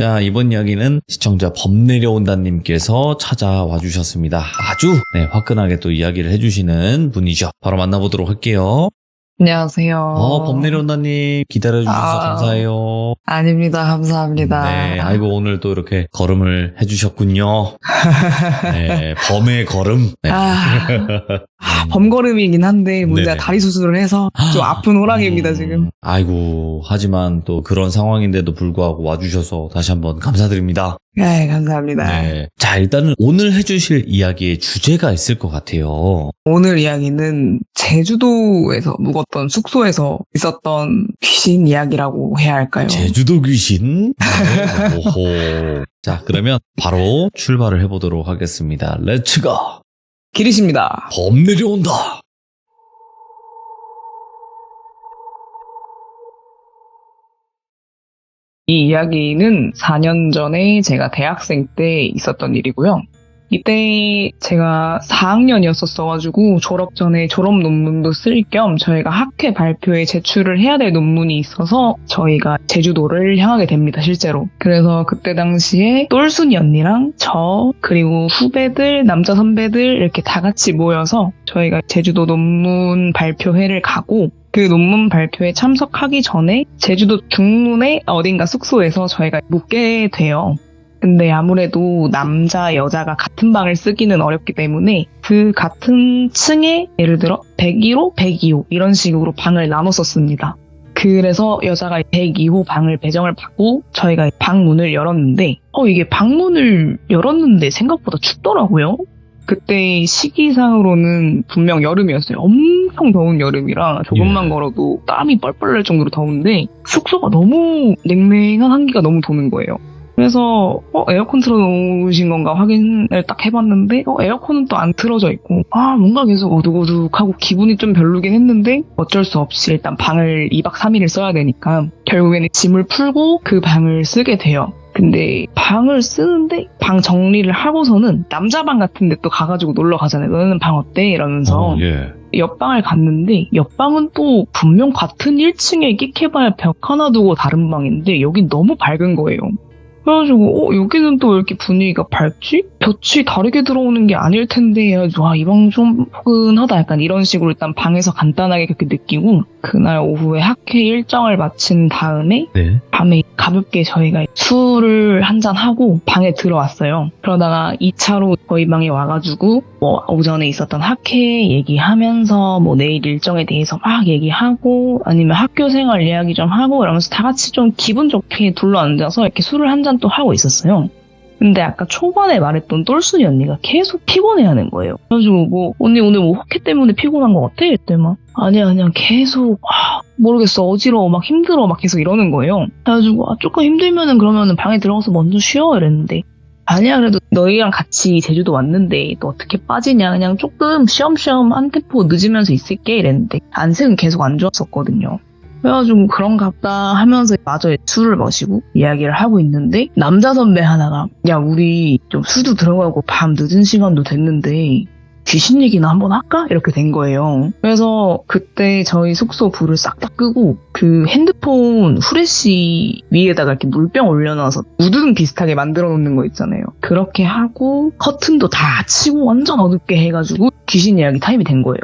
자, 이번 이야기는 시청자 범 내려온다님께서 찾아와 주셨습니다. 아주 화끈하게 또 이야기를 해주시는 분이죠. 바로 만나보도록 할게요. 안녕하세요. 범 내려온다님 기다려주셔서 감사해요. 아닙니다. 감사합니다. 네, 아이고 오늘 또 이렇게 걸음을 해주셨군요. 네, 범의 걸음. 네. 범걸음이긴 한데 문제가 네네. 다리 수술을 해서 좀 아픈 호랑이입니다 지금. 아이고, 하지만 또 그런 상황인데도 불구하고 와주셔서 다시 한번 감사드립니다. 네, 감사합니다. 네. 자, 일단은 오늘 해주실 이야기의 주제가 있을 것 같아요. 오늘 이야기는 제주도에서 묵었던 숙소에서 있었던 귀신 이야기라고 해야 할까요? 제주도 귀신? 네. 오호. 자, 그러면 바로 출발을 해보도록 하겠습니다. 렛츠고! 기리십니다. 범 내려온다! 이 이야기는 4년 전에 제가 대학생 때 있었던 일이고요. 이때 제가 4학년이었었어가지고 졸업 전에 졸업 논문도 쓸 겸 저희가 학회 발표에 제출을 해야 될 논문이 있어서 저희가 제주도를 향하게 됩니다, 실제로. 그래서 그때 당시에 똘순이 언니랑 저 그리고 후배들, 남자 선배들 이렇게 다 같이 모여서 저희가 제주도 논문 발표회를 가고 그 논문 발표에 참석하기 전에 제주도 중문의 어딘가 숙소에서 저희가 묵게 돼요. 근데 아무래도 남자, 여자가 같은 방을 쓰기는 어렵기 때문에 그 같은 층에 예를 들어 101호, 102호 이런 식으로 방을 나눴었습니다. 그래서 여자가 102호 방을 배정을 받고 저희가 방문을 열었는데 이게 방문을 열었는데 생각보다 춥더라고요. 그때 시기상으로는 분명 여름이었어요. 엄청 더운 여름이라 조금만 걸어도 땀이 뻘뻘 날 정도로 더운데 숙소가 너무 냉랭한 한기가 너무 도는 거예요. 그래서 에어컨 틀어놓으신 건가 확인을 딱 해봤는데 에어컨은 또 안 틀어져 있고 뭔가 계속 어둑어둑하고 기분이 좀 별로긴 했는데 어쩔 수 없이 일단 방을 2박 3일을 써야 되니까 결국에는 짐을 풀고 그 방을 쓰게 돼요. 근데 방을 쓰는데 방 정리를 하고서는 남자 방 같은 데 또 가가지고 놀러 가잖아요. 너는 방 어때? 이러면서 옆방을 갔는데 옆방은 또 분명 같은 1층에 끽해봐야 벽 하나 두고 다른 방인데 여긴 너무 밝은 거예요. 그래가지고 여기는 또 왜 이렇게 분위기가 밝지? 볕이 다르게 들어오는 게 아닐 텐데 해가지고 이 방 좀 포근하다 약간 이런 식으로 일단 방에서 간단하게 그렇게 느끼고 그날 오후에 학회 일정을 마친 다음에 밤에 가볍게 저희가 술을 한잔 하고 방에 들어왔어요. 그러다가 2차로 저희 방에 와가지고 오전에 있었던 학회 얘기하면서 내일 일정에 대해서 막 얘기하고 아니면 학교 생활 이야기 좀 하고 이러면서 다 같이 좀 기분 좋게 둘러앉아서 이렇게 술을 한 잔 또 하고 있었어요. 근데 아까 초반에 말했던 똘순이 언니가 계속 피곤해하는 거예요. 그래가지고 언니 오늘 학회 때문에 피곤한 거 같아? 이랬더니 아니야 계속 모르겠어 어지러워 막 힘들어 막 계속 이러는 거예요. 그래가지고 조금 힘들면은 그러면은 방에 들어가서 먼저 쉬어 이랬는데 아니야 그래도 너희랑 같이 제주도 왔는데 또 어떻게 빠지냐 그냥 조금 쉬엄쉬엄 한 템포 늦으면서 있을게 이랬는데 안색은 계속 안 좋았었거든요. 그래가지고 그런가 보다 하면서 마저 술을 마시고 이야기를 하고 있는데 남자 선배 하나가 야 우리 좀 술도 들어가고 밤 늦은 시간도 됐는데 귀신 얘기나 한번 할까? 이렇게 된 거예요. 그래서 그때 저희 숙소 불을 싹 다 끄고 그 핸드폰 후레쉬 위에다가 이렇게 물병 올려놔서 우드등 비슷하게 만들어 놓는 거 있잖아요. 그렇게 하고 커튼도 다 치고 완전 어둡게 해가지고 귀신 이야기 타임이 된 거예요.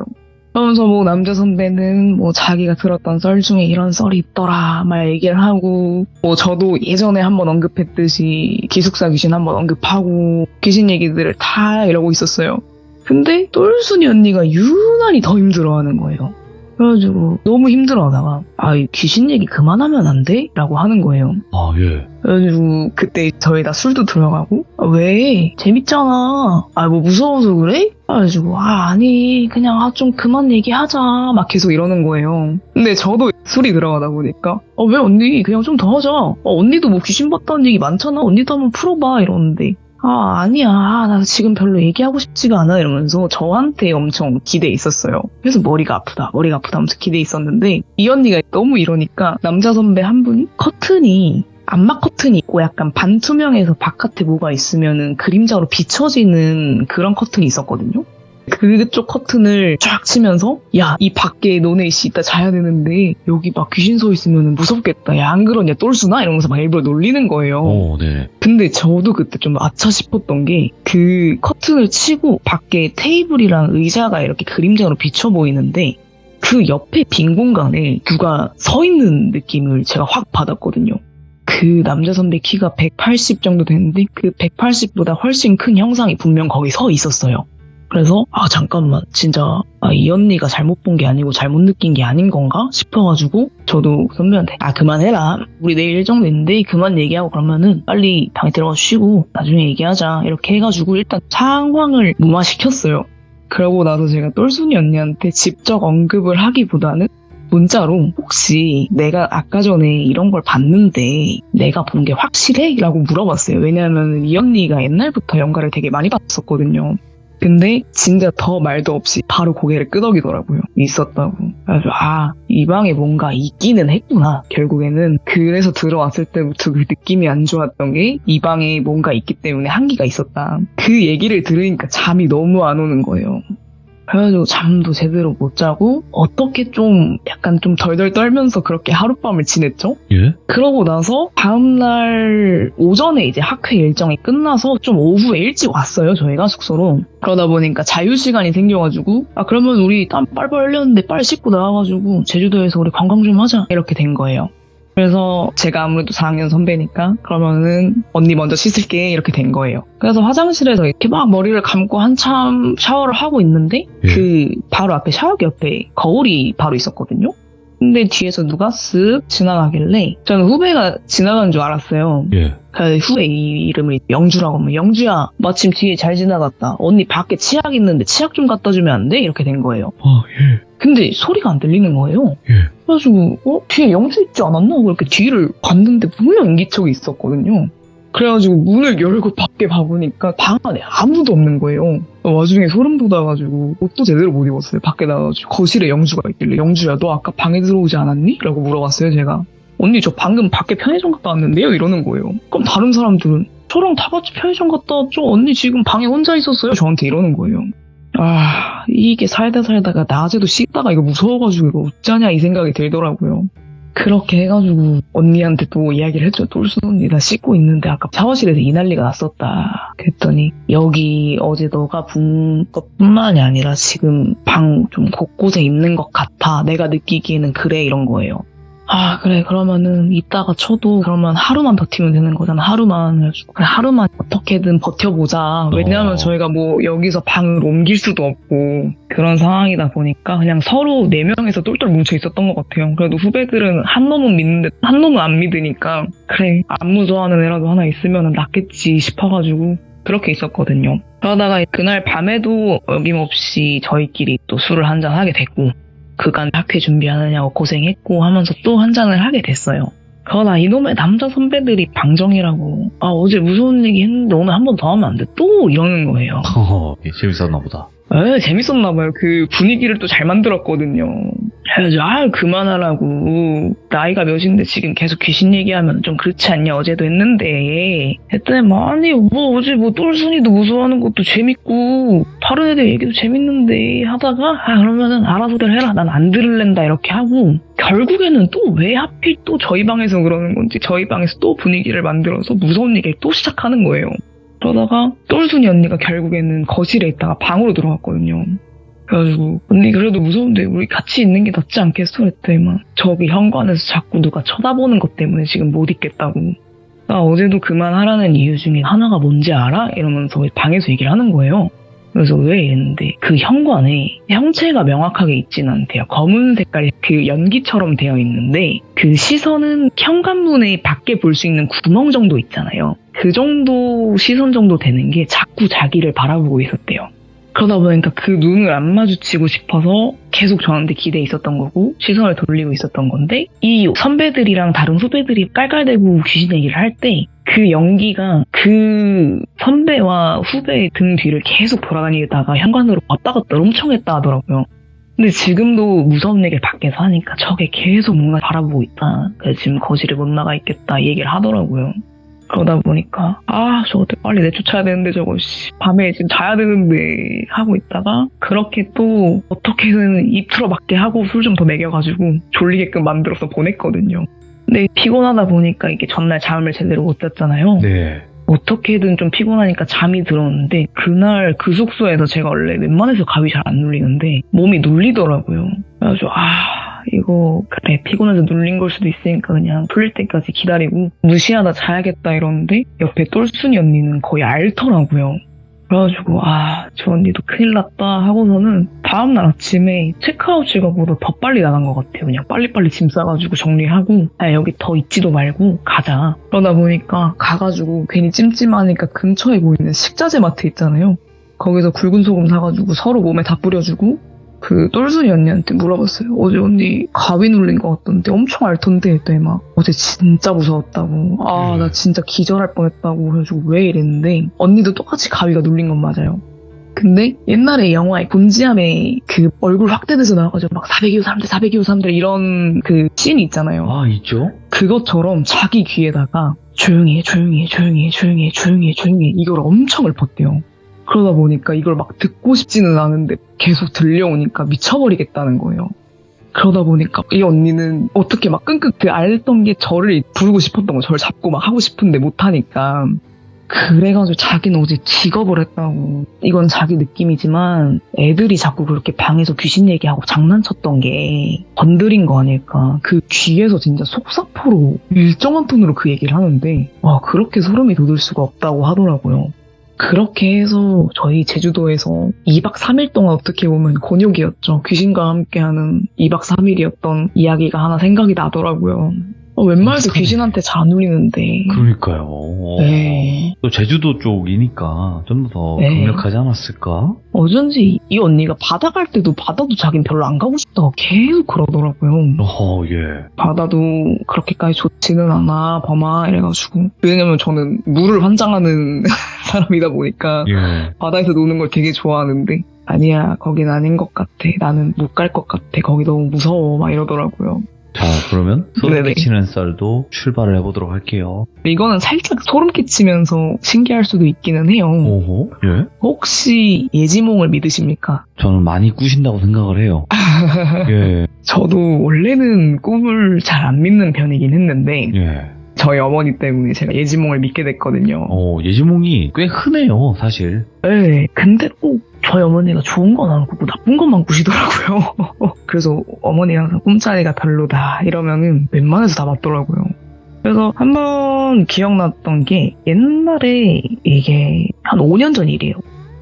그러면서 남자 선배는 자기가 들었던 썰 중에 이런 썰이 있더라 막 얘기를 하고 저도 예전에 한번 언급했듯이 기숙사 귀신 한번 언급하고 귀신 얘기들을 다 이러고 있었어요. 근데 똘순이 언니가 유난히 더 힘들어하는 거예요. 그래가지고 너무 힘들어하다가 이 귀신 얘기 그만하면 안 돼? 라고 하는 거예요. 그래가지고 그때 저희 다 술도 들어가고 왜? 재밌잖아. 무서워서 그래? 그래가지고 아니 그냥 좀 그만 얘기하자 막 계속 이러는 거예요. 근데 저도 술이 들어가다 보니까 왜 언니 그냥 좀 더 하자. 언니도 귀신 봤다는 얘기 많잖아. 언니도 한번 풀어봐 이러는데 아니야. 나 지금 별로 얘기하고 싶지가 않아. 이러면서 저한테 엄청 기대에 있었어요. 그래서 머리가 아프다 하면서 기대에 있었는데 이 언니가 너무 이러니까 남자 선배 한 분이 커튼이 암막 커튼이 있고 약간 반투명해서 바깥에 뭐가 있으면은 그림자로 비춰지는 그런 커튼이 있었거든요. 그쪽 커튼을 쫙 치면서 야, 이 밖에 너네 씨 이따 자야 되는데 여기 막 귀신 서 있으면 무섭겠다. 야, 안 그러냐 똘수나? 이러면서 막 일부러 놀리는 거예요. 오, 네. 근데 저도 그때 좀 아차 싶었던 게 그 커튼을 치고 밖에 테이블이랑 의자가 이렇게 그림자로 비쳐 보이는데 그 옆에 빈 공간에 누가 서 있는 느낌을 제가 확 받았거든요. 그 남자 선배 키가 180 정도 되는데 그 180보다 훨씬 큰 형상이 분명 거기 서 있었어요. 그래서 잠깐만 진짜 이 언니가 잘못 본 게 아니고 잘못 느낀 게 아닌 건가 싶어가지고 저도 선배한테 그만해라, 우리 내일 일정도 있는데 그만 얘기하고 그러면은 빨리 방에 들어가 쉬고 나중에 얘기하자 이렇게 해가지고 일단 상황을 무마시켰어요. 그러고 나서 제가 똘순이 언니한테 직접 언급을 하기보다는 문자로 혹시 내가 아까 전에 이런 걸 봤는데 내가 본 게 확실해? 라고 물어봤어요. 왜냐하면 이 언니가 옛날부터 연가를 되게 많이 봤었거든요. 근데 진짜 더 말도 없이 바로 고개를 끄덕이더라고요. 있었다고. 그래서 이 방에 뭔가 있기는 했구나. 결국에는 그래서 들어왔을 때부터 그 느낌이 안 좋았던 게 이 방에 뭔가 있기 때문에 한기가 있었다. 그 얘기를 들으니까 잠이 너무 안 오는 거예요. 그래가지고 잠도 제대로 못 자고 어떻게 좀 약간 좀 덜덜 떨면서 그렇게 하룻밤을 지냈죠? 예? 그러고 나서 다음날 오전에 이제 학회 일정이 끝나서 좀 오후에 일찍 왔어요, 저희가 숙소로. 그러다 보니까 자유시간이 생겨가지고 그러면 우리 땀 빨빨 흘렸는데 빨리 씻고 나와가지고 제주도에서 우리 관광 좀 하자 이렇게 된 거예요. 그래서 제가 아무래도 4학년 선배니까 그러면은 언니 먼저 씻을게 이렇게 된 거예요. 그래서 화장실에서 이렇게 막 머리를 감고 한참 샤워를 하고 있는데 그 바로 앞에 샤워기 옆에 거울이 바로 있었거든요. 근데 뒤에서 누가 쓱 지나가길래 저는 후배가 지나가는 줄 알았어요. 예. 그 후배 이름을 영주라고 하면 영주야 마침 뒤에 잘 지나갔다. 언니 밖에 치약 있는데 치약 좀 갖다 주면 안 돼? 이렇게 된 거예요. 예. 근데 소리가 안 들리는 거예요. 예. 그래가지고 뒤에 영주 있지 않았나? 이렇게 뒤를 봤는데 분명 인기척이 있었거든요. 그래가지고 문을 열고 밖에 봐보니까 방 안에 아무도 없는 거예요. 와중에 소름 돋아가지고 옷도 제대로 못 입었어요. 밖에 나가가지고 거실에 영주가 있길래 영주야 너 아까 방에 들어오지 않았니? 라고 물어봤어요 제가. 언니 저 방금 밖에 편의점 갔다 왔는데요? 이러는 거예요. 그럼 다른 사람들은 저랑 다 같이 편의점 갔다 왔죠? 언니 지금 방에 혼자 있었어요? 저한테 이러는 거예요. 이게 살다가 낮에도 씻다가 이거 무서워가지고 이거 어쩌냐 이 생각이 들더라고요. 그렇게 해가지고 언니한테 또 이야기를 했죠. 똘순 언니 나 씻고 있는데 아까 샤워실에서 이 난리가 났었다. 그랬더니 여기 어제 너가 본 것뿐만이 아니라 지금 방 좀 곳곳에 있는 것 같아. 내가 느끼기에는 그래 이런 거예요. 그래 그러면은 이따가 쳐도 그러면 하루만 버티면 되는 거잖아. 하루만. 해가지고 그래 하루만 어떻게든 버텨보자. 왜냐하면 저희가 뭐 여기서 방을 옮길 수도 없고 그런 상황이다 보니까 그냥 서로 4명에서 똘똘 뭉쳐 있었던 것 같아요. 그래도 후배들은 한 놈은 믿는데 한 놈은 안 믿으니까 그래 안 무서워하는 애라도 하나 있으면 낫겠지 싶어가지고 그렇게 있었거든요. 그러다가 그날 밤에도 어김없이 저희끼리 또 술을 한잔 하게 됐고 그간 학회 준비하느냐고 고생했고 하면서 또 한 잔을 하게 됐어요. 그러나 이놈의 남자 선배들이 방정이라고 어제 무서운 얘기 했는데 오늘 한 번 더 하면 안 돼? 또 이러는 거예요. 재밌었나 보다. 재밌었나 봐요. 그 분위기를 또 잘 만들었거든요. 그래서 그만하라고. 나이가 몇인데 지금 계속 귀신 얘기하면 좀 그렇지 않냐. 어제도 했는데. 했더니 아니 뭐 어제 뭐 똘순이도 무서워하는 것도 재밌고 다른 애들 얘기도 재밌는데 하다가 그러면은 알아서들 해라. 난 안 들을랜다 이렇게 하고 결국에는 또 왜 하필 또 저희 방에서 그러는 건지 저희 방에서 또 분위기를 만들어서 무서운 얘기를 또 시작하는 거예요. 그러다가 똘순이 언니가 결국에는 거실에 있다가 방으로 들어갔거든요. 그래가지고 언니 그래도 무서운데 우리 같이 있는 게 낫지 않겠어? 그랬더니만 저기 현관에서 자꾸 누가 쳐다보는 것 때문에 지금 못 있겠다고. 나 어제도 그만하라는 이유 중에 하나가 뭔지 알아? 이러면서 방에서 얘기를 하는 거예요. 그래서 왜 이랬는데 그 현관에 형체가 명확하게 있지는 않대요. 검은 색깔이 그 연기처럼 되어 있는데 그 시선은 현관문에 밖에 볼 수 있는 구멍 정도 있잖아요. 그 정도 시선 정도 되는 게 자꾸 자기를 바라보고 있었대요. 그러다 보니까 그 눈을 안 마주치고 싶어서 계속 저한테 기대에 있었던 거고 시선을 돌리고 있었던 건데 이 선배들이랑 다른 후배들이 깔깔대고 귀신 얘기를 할 때 그 연기가 그 선배와 후배의 등 뒤를 계속 돌아다니다가 현관으로 왔다 갔다 엄청 했다 하더라고요. 근데 지금도 무서운 얘기를 밖에서 하니까 저게 계속 뭔가 바라보고 있다. 그래서 지금 거실에 못 나가 있겠다 얘기를 하더라고요. 그러다 보니까 저거 빨리 내쫓아야 되는데 저거 밤에 지금 자야 되는데 하고 있다가 그렇게 또 어떻게든 입 틀어맞게 하고 술 좀 더 먹여가지고 졸리게끔 만들어서 보냈거든요. 근데 피곤하다 보니까 이게 전날 잠을 제대로 못 잤잖아요. 네. 어떻게든 좀 피곤하니까 잠이 들었는데 그날 그 숙소에서 제가 원래 웬만해서 가위 잘 안 눌리는데 몸이 눌리더라고요. 그래가지고 이거 그래 피곤해서 눌린 걸 수도 있으니까 그냥 풀릴 때까지 기다리고 무시하다 자야겠다 이러는데 옆에 똘순이 언니는 거의 앓더라고요. 그래가지고 저 언니도 큰일 났다 하고서는 다음날 아침에 체크아웃 시간보다 더 빨리 나간 것 같아요. 그냥 빨리빨리 짐 싸가지고 정리하고 여기 더 있지도 말고 가자. 그러다 보니까 가가지고 괜히 찜찜하니까 근처에 보이는 식자재 마트 있잖아요. 거기서 굵은 소금 사가지고 서로 몸에 다 뿌려주고 그 똘순이 언니한테 물어봤어요. 어제 언니 가위 눌린 것 같던데 엄청 앓던데 했더니 막 어제 진짜 무서웠다고. 나 진짜 기절할 뻔했다고. 그래가지고 왜 이랬는데 언니도 똑같이 가위가 눌린 건 맞아요. 근데 옛날에 영화에 곤지암에 그 얼굴 확대돼서 나와가지고 막 402호 3대 이런 그 씬이 있잖아요. 있죠? 그것처럼 자기 귀에다가 조용히 해 이걸 엄청 읊었대요. 그러다 보니까 이걸 막 듣고 싶지는 않은데 계속 들려오니까 미쳐버리겠다는 거예요. 그러다 보니까 이 언니는 어떻게 막 끙끙 앓던 게 저를 부르고 싶었던 거, 저를 잡고 막 하고 싶은데 못하니까. 그래가지고 자기는 어제 기겁을 했다고. 이건 자기 느낌이지만 애들이 자꾸 그렇게 방에서 귀신 얘기하고 장난쳤던 게 건드린 거 아닐까. 그 귀에서 진짜 속사포로 일정한 톤으로 그 얘기를 하는데 그렇게 소름이 돋을 수가 없다고 하더라고요. 그렇게 해서 저희 제주도에서 2박 3일 동안 어떻게 보면 곤욕이었죠. 귀신과 함께하는 2박 3일이었던 이야기가 하나 생각이 나더라고요. 웬만해서 귀신한테 잘 안 울리는데. 그러니까요. 네. 또 제주도 쪽이니까 좀 더 강력하지 않았을까? 어쩐지 이 언니가 바다 갈 때도 바다도 자긴 별로 안 가고 싶다고 계속 그러더라고요. 예. 바다도 그렇게까지 좋지는 않아, 범아, 이래가지고. 왜냐면 저는 물을 환장하는 사람이다 보니까 바다에서 노는 걸 되게 좋아하는데 아니야, 거긴 아닌 것 같아. 나는 못 갈 것 같아. 거기 너무 무서워. 막 이러더라고요. 자, 그러면 소름 끼치는 썰도 출발을 해보도록 할게요. 이거는 살짝 소름 끼치면서 신기할 수도 있기는 해요. 오호, 예? 혹시 예지몽을 믿으십니까? 저는 많이 꾸신다고 생각을 해요. 예. 저도 원래는 꿈을 잘 안 믿는 편이긴 했는데 저희 어머니 때문에 제가 예지몽을 믿게 됐거든요. 예지몽이 꽤 흔해요, 사실. 네, 근데 꼭 저희 어머니가 좋은 건 안 꾸고 나쁜 것만 꾸시더라고요. 그래서 어머니가 항상 꿈자리가 별로다 이러면은 웬만해서 다 맞더라고요. 그래서 한번 기억났던 게 옛날에 이게 한 5년 전 일이에요.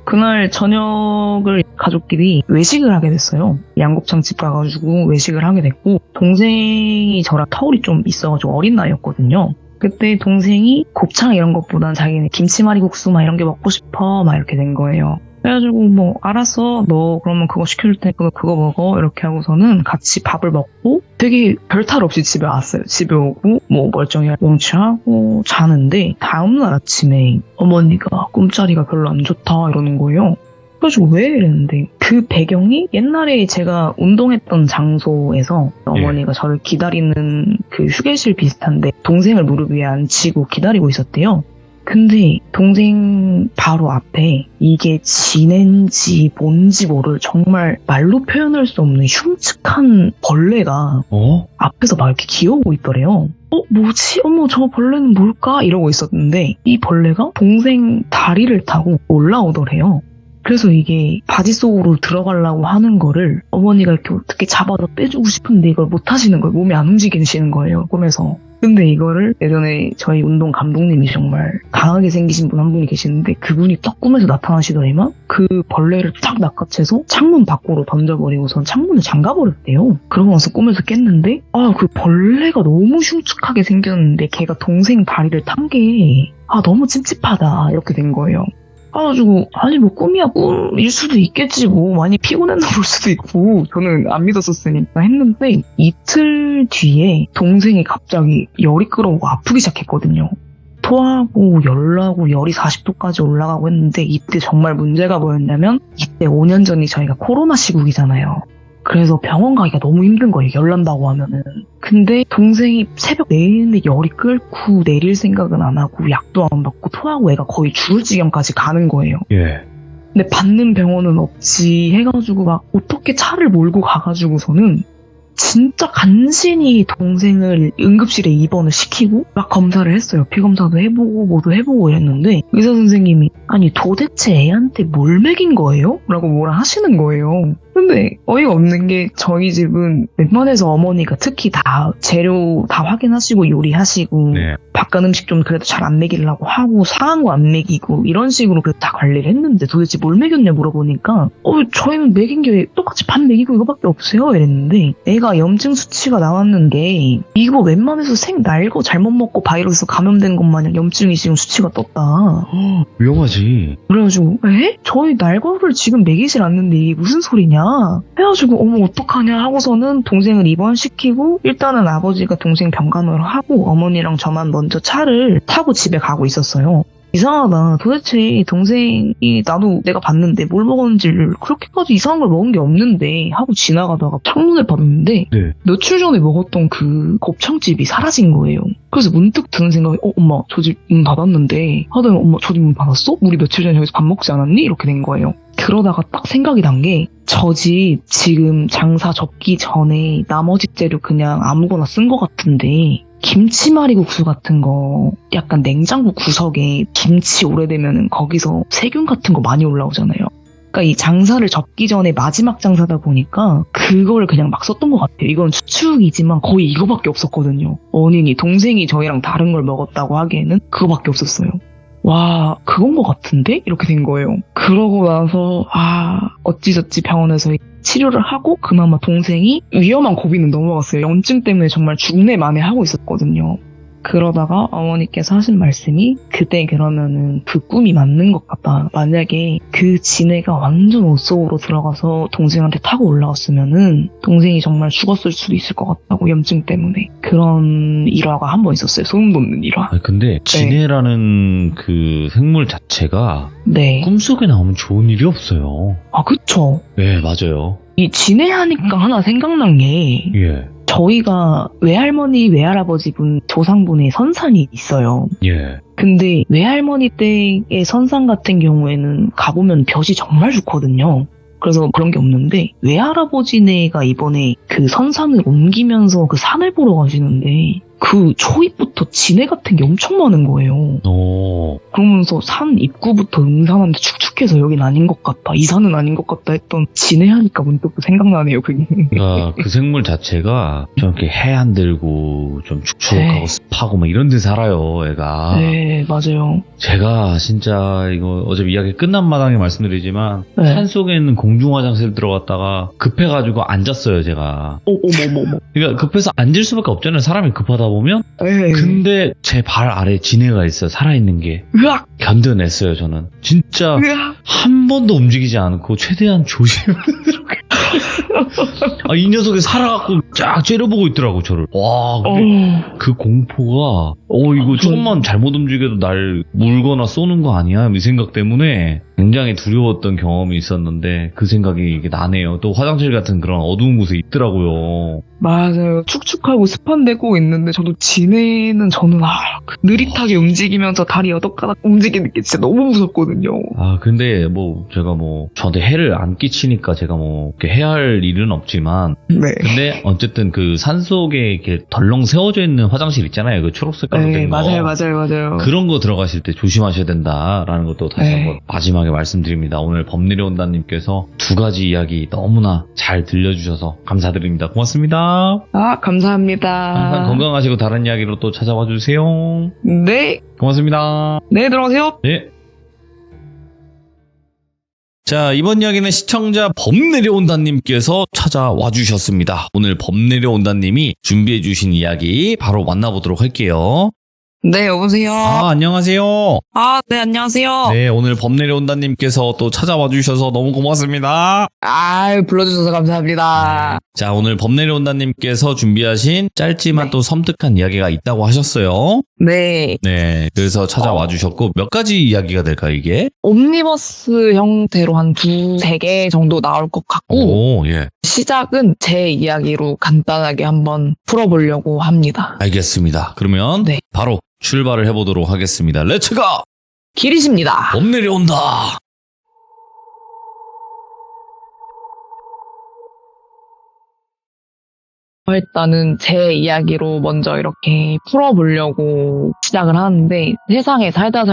그날 저녁을 가족끼리 외식을 하게 됐어요. 양곱창집 가가지고 외식을 하게 됐고 동생이 저랑 터울이 좀 있어가지고 어린 나이였거든요. 그때 동생이 곱창 이런 것보단 자기는 김치말이국수 막 이런 게 먹고 싶어 막 이렇게 된 거예요. 그래가지고 알았어, 너 그러면 그거 시켜줄 테니까 너 그거 먹어 이렇게 하고서는 같이 밥을 먹고 되게 별탈 없이 집에 왔어요. 집에 오고 멀쩡히 영치하고 자는데 다음날 아침에 어머니가 꿈자리가 별로 안 좋다 이러는 거예요. 그래가지고 왜 이랬는데 그 배경이 옛날에 제가 운동했던 장소에서 어머니가 저를 기다리는 그 휴게실 비슷한데 동생을 무릎 위에 앉히고 기다리고 있었대요. 근데 동생 바로 앞에 이게 진엔지 뭔지 모를 정말 말로 표현할 수 없는 흉측한 벌레가 앞에서 막 이렇게 기어오고 있더래요. 뭐지? 어머, 저 벌레는 뭘까? 이러고 있었는데 이 벌레가 동생 다리를 타고 올라오더래요. 그래서 이게 바지 속으로 들어가려고 하는 거를 어머니가 이렇게 어떻게 잡아서 빼주고 싶은데 이걸 못 하시는 거예요. 몸이 안 움직이시는 거예요, 꿈에서. 근데 이거를 예전에 저희 운동 감독님이 정말 강하게 생기신 분 한 분이 계시는데 그분이 딱 꿈에서 나타나시더니만 그 벌레를 딱 낚아채서 창문 밖으로 던져버리고선 창문을 잠가버렸대요. 그러고 나서 꿈에서 깼는데 그 벌레가 너무 흉측하게 생겼는데 걔가 동생 다리를 탄 게 너무 찝찝하다 이렇게 된 거예요. 그래가지고 꿈이야 꿈일 수도 있겠지 많이 피곤했나 볼 수도 있고 저는 안 믿었었으니까 했는데 이틀 뒤에 동생이 갑자기 열이 끌어오고 아프기 시작했거든요. 토하고 열나고 열이 40도까지 올라가고 했는데 이때 정말 문제가 뭐였냐면 이때 5년 전이 저희가 코로나 시국이잖아요. 그래서 병원 가기가 너무 힘든 거예요. 열 난다고 하면은. 근데 동생이 새벽 내내 열이 끓고 내릴 생각은 안 하고 약도 안 받고 토하고 애가 거의 죽을 지경까지 가는 거예요. 예. 근데 받는 병원은 없지 해가지고 막 어떻게 차를 몰고 가가지고서는 진짜 간신히 동생을 응급실에 입원을 시키고 막 검사를 했어요. 피검사도 해보고 뭐도 해보고 이랬는데 의사 선생님이 아니 도대체 애한테 뭘 먹인 거예요? 라고 뭐라 하시는 거예요. 근데 어이가 없는 게 저희 집은 웬만해서 어머니가 특히 다 재료 다 확인하시고 요리하시고 네. 바깥 음식 좀 그래도 잘 안 먹이려고 하고 상한 거 안 먹이고 이런 식으로 그래도 다 관리를 했는데 도대체 뭘 먹였냐 물어보니까 저희는 먹인 게 똑같이 밥 먹이고 이거밖에 없어요 이랬는데 애가 염증 수치가 나왔는데 이거 웬만해서 생 날거 잘못 먹고 바이러스 감염된 것 마냥 염증이 지금 수치가 떴다. 위험하지. 그래가지고 에? 저희 날거를 지금 먹이질 않는데 이게 무슨 소리냐 해가지고 어머 어떡하냐 하고서는 동생을 입원시키고 일단은 아버지가 동생 병간호를 하고 어머니랑 저만 먼저 차를 타고 집에 가고 있었어요. 이상하다. 도대체 동생이 나도 내가 봤는데 뭘 먹었는지를 그렇게까지 이상한 걸 먹은 게 없는데 하고 지나가다가 창문을 봤는데 네. 며칠 전에 먹었던 그 곱창집이 사라진 거예요. 그래서 문득 드는 생각이 엄마 저 집 문 닫았는데 하더니 엄마 저 집 문 닫았어? 우리 며칠 전에 여기서 밥 먹지 않았니? 이렇게 된 거예요. 그러다가 딱 생각이 난 게 저 집 지금 장사 접기 전에 나머지 재료 그냥 아무거나 쓴 것 같은데 김치말이국수 같은 거 약간 냉장고 구석에 김치 오래되면 거기서 세균 같은 거 많이 올라오잖아요. 그러니까 이 장사를 접기 전에 마지막 장사다 보니까 그걸 그냥 막 썼던 것 같아요. 이건 추측이지만 거의 이거밖에 없었거든요. 원인이 동생이 저희랑 다른 걸 먹었다고 하기에는 그거밖에 없었어요. 와 그건 것 같은데? 이렇게 된 거예요. 그러고 나서 어찌저찌 병원에서 치료를 하고 그나마 동생이 위험한 고비는 넘어갔어요. 염증 때문에 정말 죽네 마네 하고 있었거든요. 그러다가 어머니께서 하신 말씀이 그때 그러면은 그 꿈이 맞는 것 같다. 만약에 그 지네가 완전 옷 속으로 들어가서 동생한테 타고 올라왔으면은 동생이 정말 죽었을 수도 있을 것 같다고 염증 때문에. 그런 일화가 한 번 있었어요. 소름 돋는 일화. 근데 지네라는 그 생물 자체가 네. 꿈속에 나오면 좋은 일이 없어요. 그쵸. 네, 맞아요. 이 지네 하니까 하나 생각난 게 예. 저희가 외할머니, 외할아버지분, 조상분의 선산이 있어요. 예. 근데 외할머니 댁의 선산 같은 경우에는 가보면 볕이 정말 좋거든요. 그래서 그런 게 없는데 외할아버지네가 이번에 그 선산을 옮기면서 그 산을 보러 가시는데 그 초입부터 진해 같은 게 엄청 많은 거예요. 그러면서 산 입구부터 응산한데 축축해서 여긴 아닌 것 같다. 이 산은 아닌 것 같다 했던 진해 하니까 문득 생각나네요. 그게. 그러니까 그 생물 자체가 좀 이렇게 해 안 들고 좀 축축하고 네. 습하고 막 이런 데 살아요, 애가. 네, 맞아요. 제가 진짜 이거 어차피 이야기 끝난 마당에 말씀드리지만 네. 산속에 있는 공중 화장실 들어갔다가 급해가지고 앉았어요, 제가. 어머머머. 그러니까 급해서 앉을 수밖에 없잖아요. 사람이 급하다 보면. 네. 근데 제 발 아래 진해가 있어요. 살아있는 게. 으악! 견뎌냈어요, 저는. 진짜 으악! 한 번도 움직이지 않고 최대한 조심스럽게. 이 녀석이 살아갖고 쫙 째려보고 있더라고, 저를. 와, 그 공포가, 이거 조금만 잘못 움직여도 날 물거나 쏘는 거 아니야? 이 생각 때문에 굉장히 두려웠던 경험이 있었는데 그 생각이 이게 나네요. 또 화장실 같은 그런 어두운 곳에 있더라고요. 맞아요. 축축하고 습한 데 꼭 있는데 저도 진해는 저는 느릿하게 움직이면서 다리 8가닥 움직이는 게 진짜 너무 무섭거든요. 근데 제가 저한테 해를 안 끼치니까 제가 이렇게 해야 할 일은 없지만 네. 근데 어쨌든 그 산속에 이렇게 덜렁 세워져 있는 화장실 있잖아요. 그 초록 색깔로 된 거. 맞아요. 그런 거 들어가실 때 조심하셔야 된다라는 것도 다시 한번 마지막에 말씀드립니다. 오늘 범 내려온다님께서 2가지 이야기 너무나 잘 들려주셔서 감사드립니다. 고맙습니다. 감사합니다. 항상 건강하시고 다른 이야기로 또 찾아와 주세요. 네. 고맙습니다. 네, 들어가세요. 네. 자, 이번 이야기는 시청자 범 내려온다님께서 찾아와 주셨습니다. 오늘 범 내려온다님이 준비해 주신 이야기 바로 만나보도록 할게요. 네, 여보세요. 안녕하세요. 네, 안녕하세요. 네, 오늘 범 내려온다님께서 또 찾아와 주셔서 너무 고맙습니다. 불러주셔서 감사합니다. 자, 오늘 범 내려온다님께서 준비하신 짧지만 네. 또 섬뜩한 이야기가 있다고 하셨어요. 네, 네, 그래서 찾아와 주셨고, 몇 가지 이야기가 될까요, 이게? 옴니버스 형태로 한 2-3개 정도 나올 것 같고, 오, 예. 시작은 제 이야기로 간단하게 한번 풀어보려고 합니다. 알겠습니다. 그러면 네. 바로 출발을 해보도록 하겠습니다. 렛츠고! 길이십니다. 범 내려온다! 일단은 제 이야기로 먼저 이렇게 풀어보려고 시작을 하는데 세상에 살다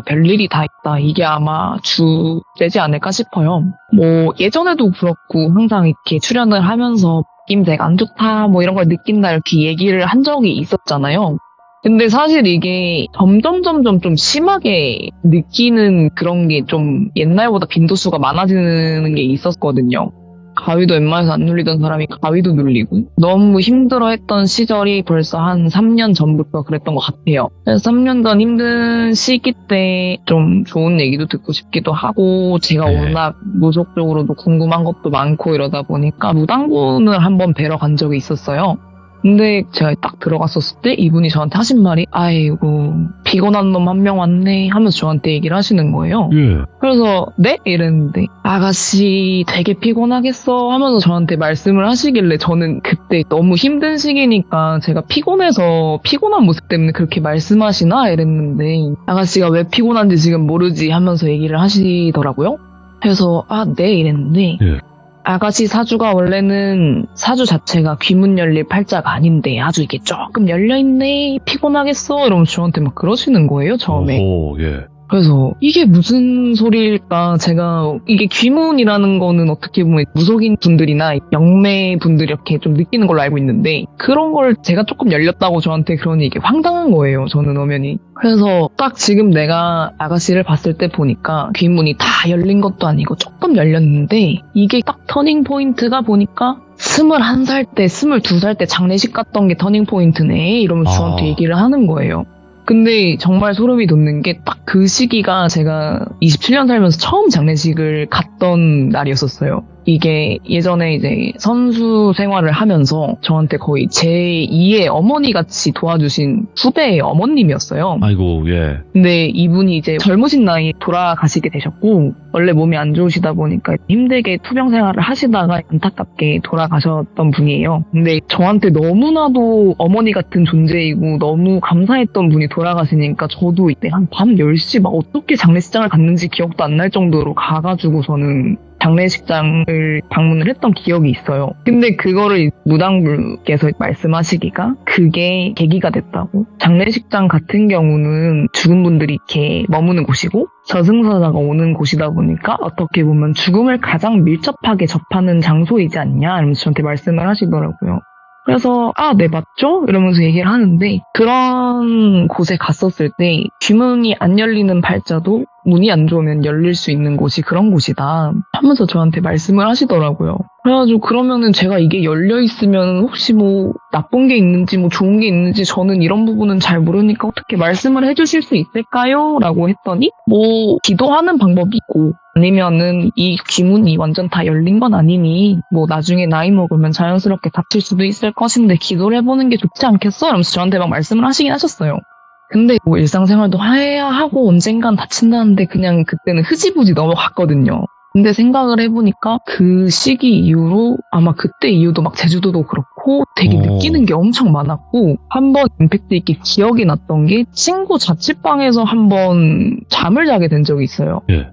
별일이 다 있다. 이게 아마 주제지 않을까 싶어요. 뭐 예전에도 그렇고 항상 이렇게 출연을 하면서 느낌새가 안 좋다 뭐 이런 걸 느낀다 이렇게 얘기를 한 적이 있었잖아요. 근데 사실 이게 점점 좀 심하게 느끼는 그런 게 좀 옛날보다 빈도수가 많아지는 게 있었거든요. 가위도 웬만해서 안 눌리던 사람이 가위도 눌리고 너무 힘들어했던 시절이 벌써 한 3년 전부터 그랬던 것 같아요. 그래서 3년 전 힘든 시기 때 좀 좋은 얘기도 듣고 싶기도 하고 제가 네. 워낙 무속적으로도 궁금한 것도 많고 이러다 보니까 무당분을 한번 뵈러 간 적이 있었어요. 근데 제가 딱 들어갔었을 때 이분이 저한테 하신 말이 아이고 피곤한 놈 한 명 왔네 하면서 저한테 얘기를 하시는 거예요. 예. 그래서 네? 이랬는데 아가씨 되게 피곤하겠어 하면서 저한테 말씀을 하시길래 저는 그때 너무 힘든 시기니까 제가 피곤해서 피곤한 모습 때문에 그렇게 말씀하시나 이랬는데 아가씨가 왜 피곤한지 지금 모르지 하면서 얘기를 하시더라고요. 그래서 네 이랬는데 예. 아가씨 사주가 원래는 사주 자체가 귀문 열릴 팔자가 아닌데 아주 이게 조금 열려있네 피곤하겠어 이러면서 저한테 막 그러시는 거예요 처음에. 오, 예. 그래서 이게 무슨 소리일까 제가 이게 귀문이라는 거는 어떻게 보면 무속인 분들이나 영매 분들이 이렇게 좀 느끼는 걸로 알고 있는데 그런 걸 제가 조금 열렸다고 저한테 그러니 이게 황당한 거예요 저는 엄연히. 그래서 딱 지금 내가 아가씨를 봤을 때 보니까 귀문이 다 열린 것도 아니고 조금 열렸는데 이게 딱 터닝 포인트가 보니까 21살 때 22살 때 장례식 갔던 게 터닝 포인트네 이러면서 저한테 얘기를 하는 거예요. 근데 정말 소름이 돋는 게 딱 그 시기가 제가 27년 살면서 처음 장례식을 갔던 날이었었어요. 이게 예전에 이제 선수 생활을 하면서 저한테 거의 제2의 어머니 같이 도와주신 후배의 어머님이었어요. 아이고, 예. 근데 이분이 이제 젊으신 나이에 돌아가시게 되셨고 원래 몸이 안 좋으시다 보니까 힘들게 투병 생활을 하시다가 안타깝게 돌아가셨던 분이에요. 근데 저한테 너무나도 어머니 같은 존재이고 너무 감사했던 분이 돌아가시니까 저도 이때 한 밤 10시 막 어떻게 장례식장을 갔는지 기억도 안 날 정도로 가가지고서는 장례식장을 방문을 했던 기억이 있어요. 근데 그거를 무당분께서 말씀하시기가 그게 계기가 됐다고. 장례식장 같은 경우는 죽은 분들이 이렇게 머무는 곳이고 저승사자가 오는 곳이다 보니까 어떻게 보면 죽음을 가장 밀접하게 접하는 장소이지 않냐 이러면서 저한테 말씀을 하시더라고요. 그래서 네 맞죠? 이러면서 얘기를 하는데 그런 곳에 갔었을 때 귀문이 안 열리는 팔자도 문이 안 좋으면 열릴 수 있는 곳이 그런 곳이다 하면서 저한테 말씀을 하시더라고요. 그래가지고 그러면은 제가 이게 열려있으면 혹시 뭐 나쁜 게 있는지 뭐 좋은 게 있는지 저는 이런 부분은 잘 모르니까 어떻게 말씀을 해주실 수 있을까요? 라고 했더니 뭐 기도하는 방법이 있고 아니면은 이 귀문이 완전 다 열린 건 아니니 뭐 나중에 나이 먹으면 자연스럽게 닫힐 수도 있을 것인데 기도를 해보는 게 좋지 않겠어? 이러면서 저한테 막 말씀을 하시긴 하셨어요. 근데 뭐 일상생활도 해야 하고 언젠간 다친다는데 그냥 그때는 흐지부지 넘어갔거든요. 근데 생각을 해보니까 그 시기 이후로 아마 그때 이후도 막 제주도도 그렇고 되게 느끼는 게 엄청 많았고 한번 임팩트 있게 기억이 났던 게 친구 자취방에서 한번 잠을 자게 된 적이 있어요. 예.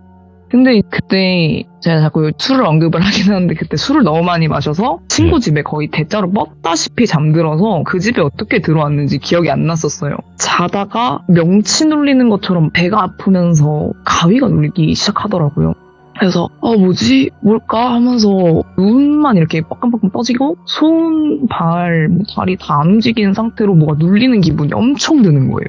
근데 그때 제가 자꾸 술을 언급을 하긴 하는데 그때 술을 너무 많이 마셔서 친구 집에 거의 대자로 뻗다시피 잠들어서 그 집에 어떻게 들어왔는지 기억이 안 났었어요. 자다가 명치 눌리는 것처럼 배가 아프면서 가위가 눌리기 시작하더라고요. 그래서 뭐지? 뭘까? 하면서 눈만 이렇게 뻐끔뻐끔 떠지고 손, 발, 다리 다 안 움직이는 상태로 뭐가 눌리는 기분이 엄청 드는 거예요.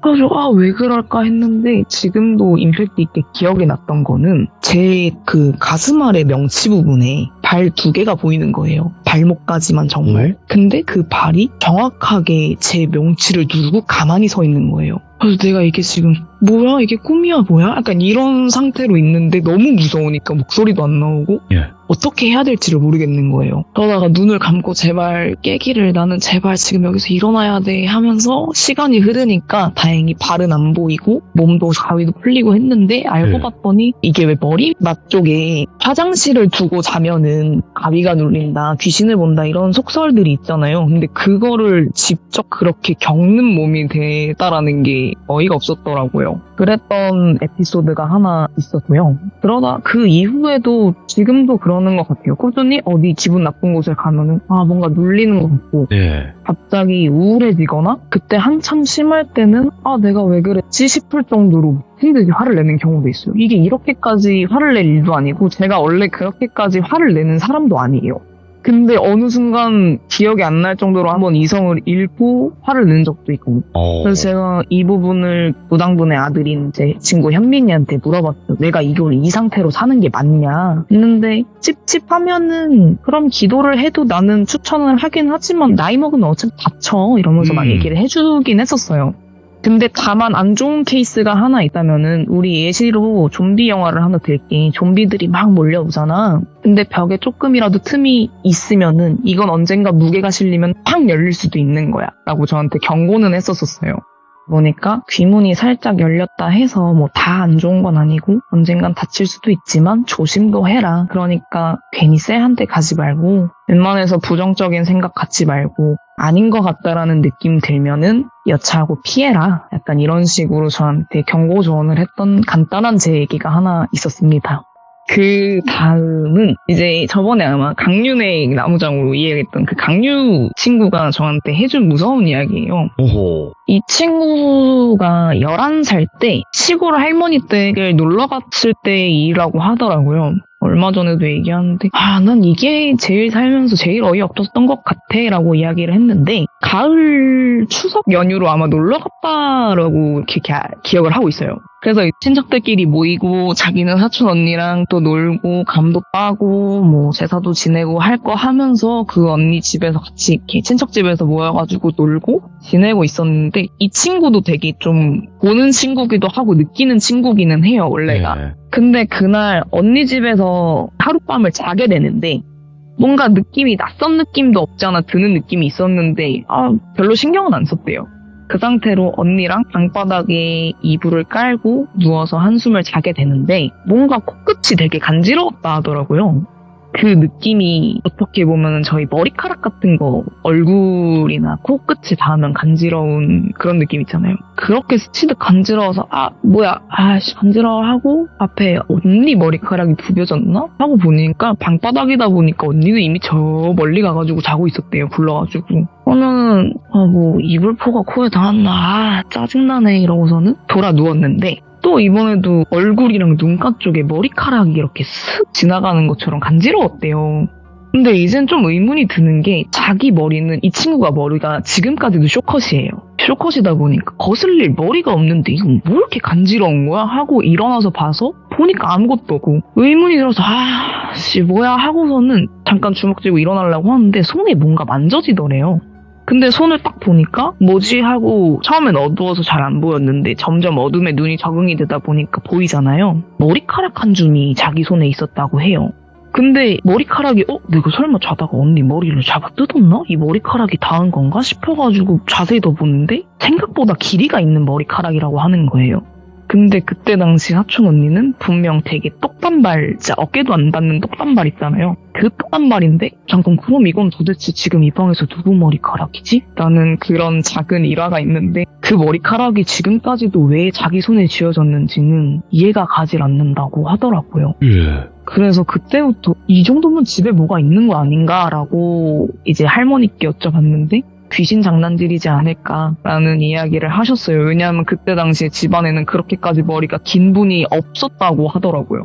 그래서 왜 그럴까 했는데 지금도 임팩트 있게 기억이 났던 거는 제 그 가슴 아래 명치 부분에 발 2개가 보이는 거예요. 발목까지만 정말. 근데 그 발이 정확하게 제 명치를 누르고 가만히 서 있는 거예요. 그래서 내가 이게 지금 뭐야? 이게 꿈이야 뭐야? 약간 이런 상태로 있는데 너무 무서우니까 목소리도 안 나오고 어떻게 해야 될지를 모르겠는 거예요. 그러다가 눈을 감고 제발 깨기를 나는 제발 지금 여기서 일어나야 돼 하면서 시간이 흐르니까 다행히 발은 안 보이고 몸도 가위도 풀리고 했는데 알고 봤더니 이게 왜 머리맡 쪽에 화장실을 두고 자면은 가위가 눌린다, 귀신을 본다 이런 속설들이 있잖아요. 근데 그거를 직접 그렇게 겪는 몸이 됐다라는 게 어이가 없었더라고요. 그랬던 에피소드가 하나 있었고요. 그러다 그 이후에도 지금도 그러는 것 같아요. 꾸준히 어디 기분 나쁜 곳에 가면은 뭔가 눌리는 것 같고 갑자기 우울해지거나 그때 한참 심할 때는 내가 왜 그랬지 싶을 정도로 힘들게 화를 내는 경우도 있어요. 이게 이렇게까지 화를 낼 일도 아니고 제가 원래 그렇게까지 화를 내는 사람도 아니에요. 근데 어느 순간 기억이 안 날 정도로 한번 이성을 잃고 화를 낸 적도 있고. 그래서 제가 이 부분을 무당분의 아들인 제 친구 현민이한테 물어봤어요. 내가 이걸 이 상태로 사는 게 맞냐 했는데 찝찝하면은 그럼 기도를 해도 나는 추천을 하긴 하지만 나이 먹으면 어차피 다쳐 이러면서 막 얘기를 해주긴 했었어요. 근데 다만 안 좋은 케이스가 하나 있다면은 우리 예시로 좀비 영화를 하나 들게. 좀비들이 막 몰려오잖아. 근데 벽에 조금이라도 틈이 있으면은 이건 언젠가 무게가 실리면 팍 열릴 수도 있는 거야 라고 저한테 경고는 했었어요. 보니까 귀문이 살짝 열렸다 해서 뭐 다 안 좋은 건 아니고 언젠간 다칠 수도 있지만 조심도 해라. 그러니까 괜히 쎄한 데 가지 말고 웬만해서 부정적인 생각 갖지 말고 아닌 것 같다라는 느낌 들면은 여차하고 피해라. 약간 이런 식으로 저한테 경고 조언을 했던 간단한 제 얘기가 하나 있었습니다. 그 다음은 이제 저번에 아마 강윤의 나무장으로 이야기했던 그 강유 친구가 저한테 해준 무서운 이야기예요. 오호. 이 친구가 11살 때 시골 할머니 댁을 놀러 갔을 때 일이라고 하더라고요. 얼마 전에도 얘기하는데 난 이게 제일 살면서 제일 어이없었던 것 같아 라고 이야기를 했는데 가을 추석 연휴로 아마 놀러 갔다라고 이렇게 기억을 하고 있어요. 그래서 친척들끼리 모이고 자기는 사촌 언니랑 또 놀고 감도 따고 뭐 제사도 지내고 할 거 하면서 그 언니 집에서 같이 이렇게 친척 집에서 모여가지고 놀고 지내고 있었는데 이 친구도 되게 좀 보는 친구기도 하고 느끼는 친구기는 해요 원래가. 근데 그날 언니 집에서 하룻밤을 자게 되는데 뭔가 느낌이 낯선 느낌도 없잖아 드는 느낌이 있었는데 별로 신경은 안 썼대요. 그 상태로 언니랑 방바닥에 이불을 깔고 누워서 한숨을 자게 되는데 뭔가 코끝이 되게 간지러웠다 하더라고요. 그 느낌이 어떻게 보면 저희 머리카락 같은 거 얼굴이나 코끝에 닿으면 간지러운 그런 느낌 있잖아요. 그렇게 스치듯 간지러워서 간지러워하고 앞에 언니 머리카락이 구겨졌나? 하고 보니까 방바닥이다 보니까 언니는 이미 저 멀리 가가지고 자고 있었대요. 불러가지고. 그러면 이불포가 코에 닿았나? 짜증나네 이러고서는 돌아 누웠는데 또 이번에도 얼굴이랑 눈가 쪽에 머리카락이 이렇게 슥 지나가는 것처럼 간지러웠대요. 근데 이젠 좀 의문이 드는 게 자기 머리는 이 친구가 머리가 지금까지도 쇼컷이에요. 쇼컷이다 보니까 거슬릴 머리가 없는데 이건 뭐 이렇게 간지러운 거야? 하고 일어나서 봐서 보니까 아무것도 없고 의문이 들어서 뭐야 하고서는 잠깐 주먹 쥐고 일어나려고 하는데 손에 뭔가 만져지더래요. 근데 손을 딱 보니까 뭐지 하고 처음엔 어두워서 잘 안 보였는데 점점 어둠에 눈이 적응이 되다 보니까 보이잖아요. 머리카락 한 줌이 자기 손에 있었다고 해요. 근데 머리카락이 내가 설마 자다가 언니 머리를 잡아 뜯었나? 이 머리카락이 닿은 건가 싶어가지고 자세히 더 보는데 생각보다 길이가 있는 머리카락이라고 하는 거예요. 근데 그때 당시 사촌 언니는 분명 되게 똑단발, 진짜 어깨도 안 닿는 똑단발 있잖아요. 그 똑단발인데 잠깐 그럼 이건 도대체 지금 이 방에서 누구 머리카락이지? 라는 그런 작은 일화가 있는데 그 머리카락이 지금까지도 왜 자기 손에 쥐어졌는지는 이해가 가질 않는다고 하더라고요. 그래서 그때부터 이 정도면 집에 뭐가 있는 거 아닌가라고 이제 할머니께 여쭤봤는데 귀신 장난질이지 않을까라는 이야기를 하셨어요. 왜냐하면 그때 당시에 집안에는 그렇게까지 머리가 긴 분이 없었다고 하더라고요.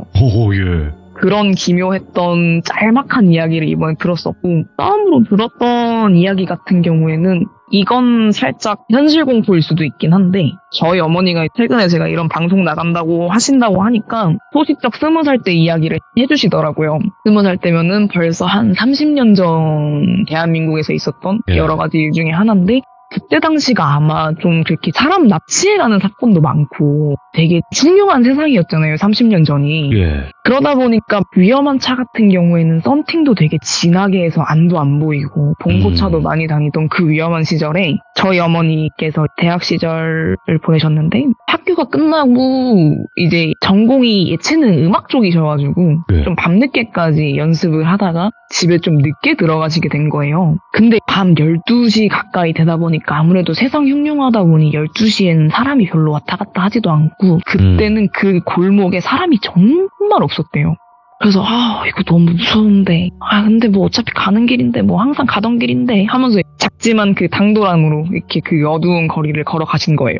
그런 기묘했던 짤막한 이야기를 이번에 들었었고, 다음으로 들었던 이야기 같은 경우에는 이건 살짝 현실 공포일 수도 있긴 한데, 저희 어머니가 최근에 제가 이런 방송 나간다고 하신다고 하니까 소식적 20살 때 이야기를 해주시더라고요. 20살 때면은 벌써 한 30년 전 대한민국에서 있었던 여러 가지 일 중에 하나인데, 그때 당시가 아마 좀 그렇게 사람 납치해가는 사건도 많고 되게 중요한 세상이었잖아요. 30년 전이. 예. 그러다 보니까 위험한 차 같은 경우에는 썬팅도 되게 진하게 해서 안도 안 보이고 봉고차도 많이 다니던 그 위험한 시절에 저희 어머니께서 대학 시절을 보내셨는데 학교가 끝나고 이제 전공이 예체능 음악 쪽이셔가지고 좀 밤늦게까지 연습을 하다가 집에 좀 늦게 들어가시게 된 거예요. 근데 밤 12시 가까이 되다 보니까 아무래도 세상 흉흉하다 보니 12시에는 사람이 별로 왔다 갔다 하지도 않고 그때는 그 골목에 사람이 정말 없었대요. 그래서 이거 너무 무서운데 근데 뭐 어차피 가는 길인데 뭐 항상 가던 길인데 하면서 작지만 그 당도랑으로 이렇게 그 어두운 거리를 걸어가신 거예요.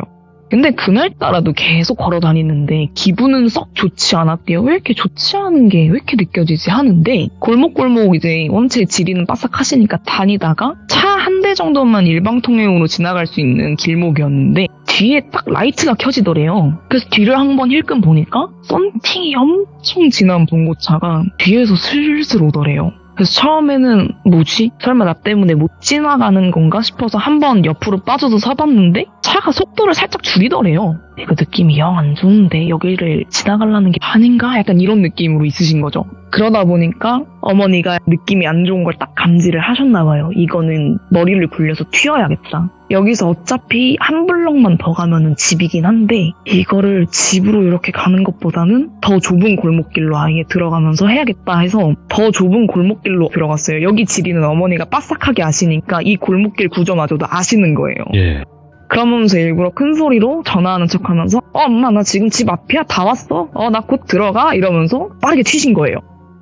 근데 그날따라도 계속 걸어 다니는데 기분은 썩 좋지 않았대요. 왜 이렇게 좋지 않은 게 왜 이렇게 느껴지지 하는데 골목골목 이제 원체 지리는 바싹하시니까 다니다가 차 한 대 정도만 일방통행으로 지나갈 수 있는 길목이었는데 뒤에 딱 라이트가 켜지더래요. 그래서 뒤를 한번 힐끔 보니까 썬팅이 엄청 진한 봉고차가 뒤에서 슬슬 오더래요. 그래서 처음에는 뭐지? 설마 나 때문에 못 지나가는 건가 싶어서 한번 옆으로 빠져서 서봤는데 차가 속도를 살짝 줄이더래요. 이거 느낌이 영 안 좋은데 여기를 지나가려는 게 아닌가? 약간 이런 느낌으로 있으신 거죠. 그러다 보니까 어머니가 느낌이 안 좋은 걸 딱 감지를 하셨나 봐요. 이거는 머리를 굴려서 튀어야겠다. 여기서 어차피 한 블럭만 더 가면은 집이긴 한데 이거를 집으로 이렇게 가는 것보다는 더 좁은 골목길로 아예 들어가면서 해야겠다 해서 더 좁은 골목길로 들어갔어요. 여기 지리는 어머니가 빠삭하게 아시니까 이 골목길 구조마저도 아시는 거예요. 예. 그러면서 일부러 큰 소리로 전화하는 척하면서 엄마 나 지금 집 앞이야 다 왔어 나 곧 들어가 이러면서 빠르게 튀신 거예요.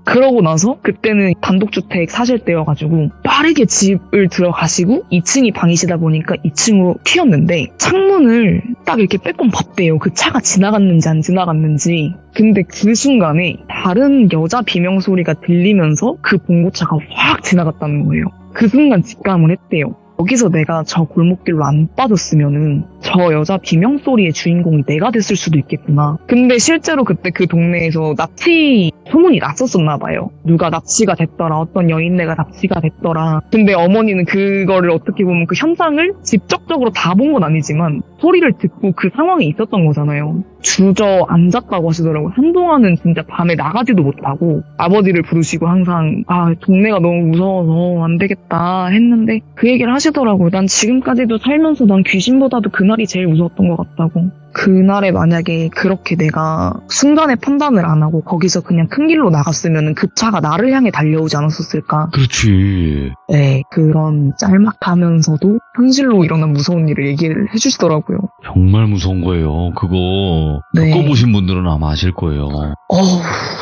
그러고 나서 그때는 단독주택 사실 때여가지고 빠르게 집을 들어가시고 2층이 방이시다 보니까 2층으로 튀었는데 창문을 딱 이렇게 빼꼼 봤대요. 그 차가 지나갔는지 안 지나갔는지. 근데 그 순간에 다른 여자 비명소리가 들리면서 그 봉고차가 확 지나갔다는 거예요. 그 순간 직감을 했대요. 여기서 내가 저 골목길로 안 빠졌으면은 저 여자 비명소리의 주인공이 내가 됐을 수도 있겠구나. 근데 실제로 그때 그 동네에서 납치 소문이 났었었나 봐요. 누가 납치가 됐더라. 어떤 여인네가 납치가 됐더라. 근데 어머니는 그거를 어떻게 보면 그 현장을 직접적으로 다 본 건 아니지만 소리를 듣고 그 상황에 있었던 거잖아요. 주저앉았다고 하시더라고요. 한동안은 진짜 밤에 나가지도 못하고 아버지를 부르시고 항상 동네가 너무 무서워서 안 되겠다 했는데 그 얘기를 하시더라고요. 난 지금까지도 살면서 난 귀신보다도 그날이 제일 무서웠던 것 같다고. 그날에 만약에 그렇게 내가 순간에 판단을 안 하고 거기서 그냥 큰 길로 나갔으면 그 차가 나를 향해 달려오지 않았었을까. 그렇지. 네, 그런 짤막하면서도 현실로 일어난 무서운 일을 얘기를 해주시더라고요. 정말 무서운 거예요. 그거 겪어보신 분들은 아마 아실 거예요.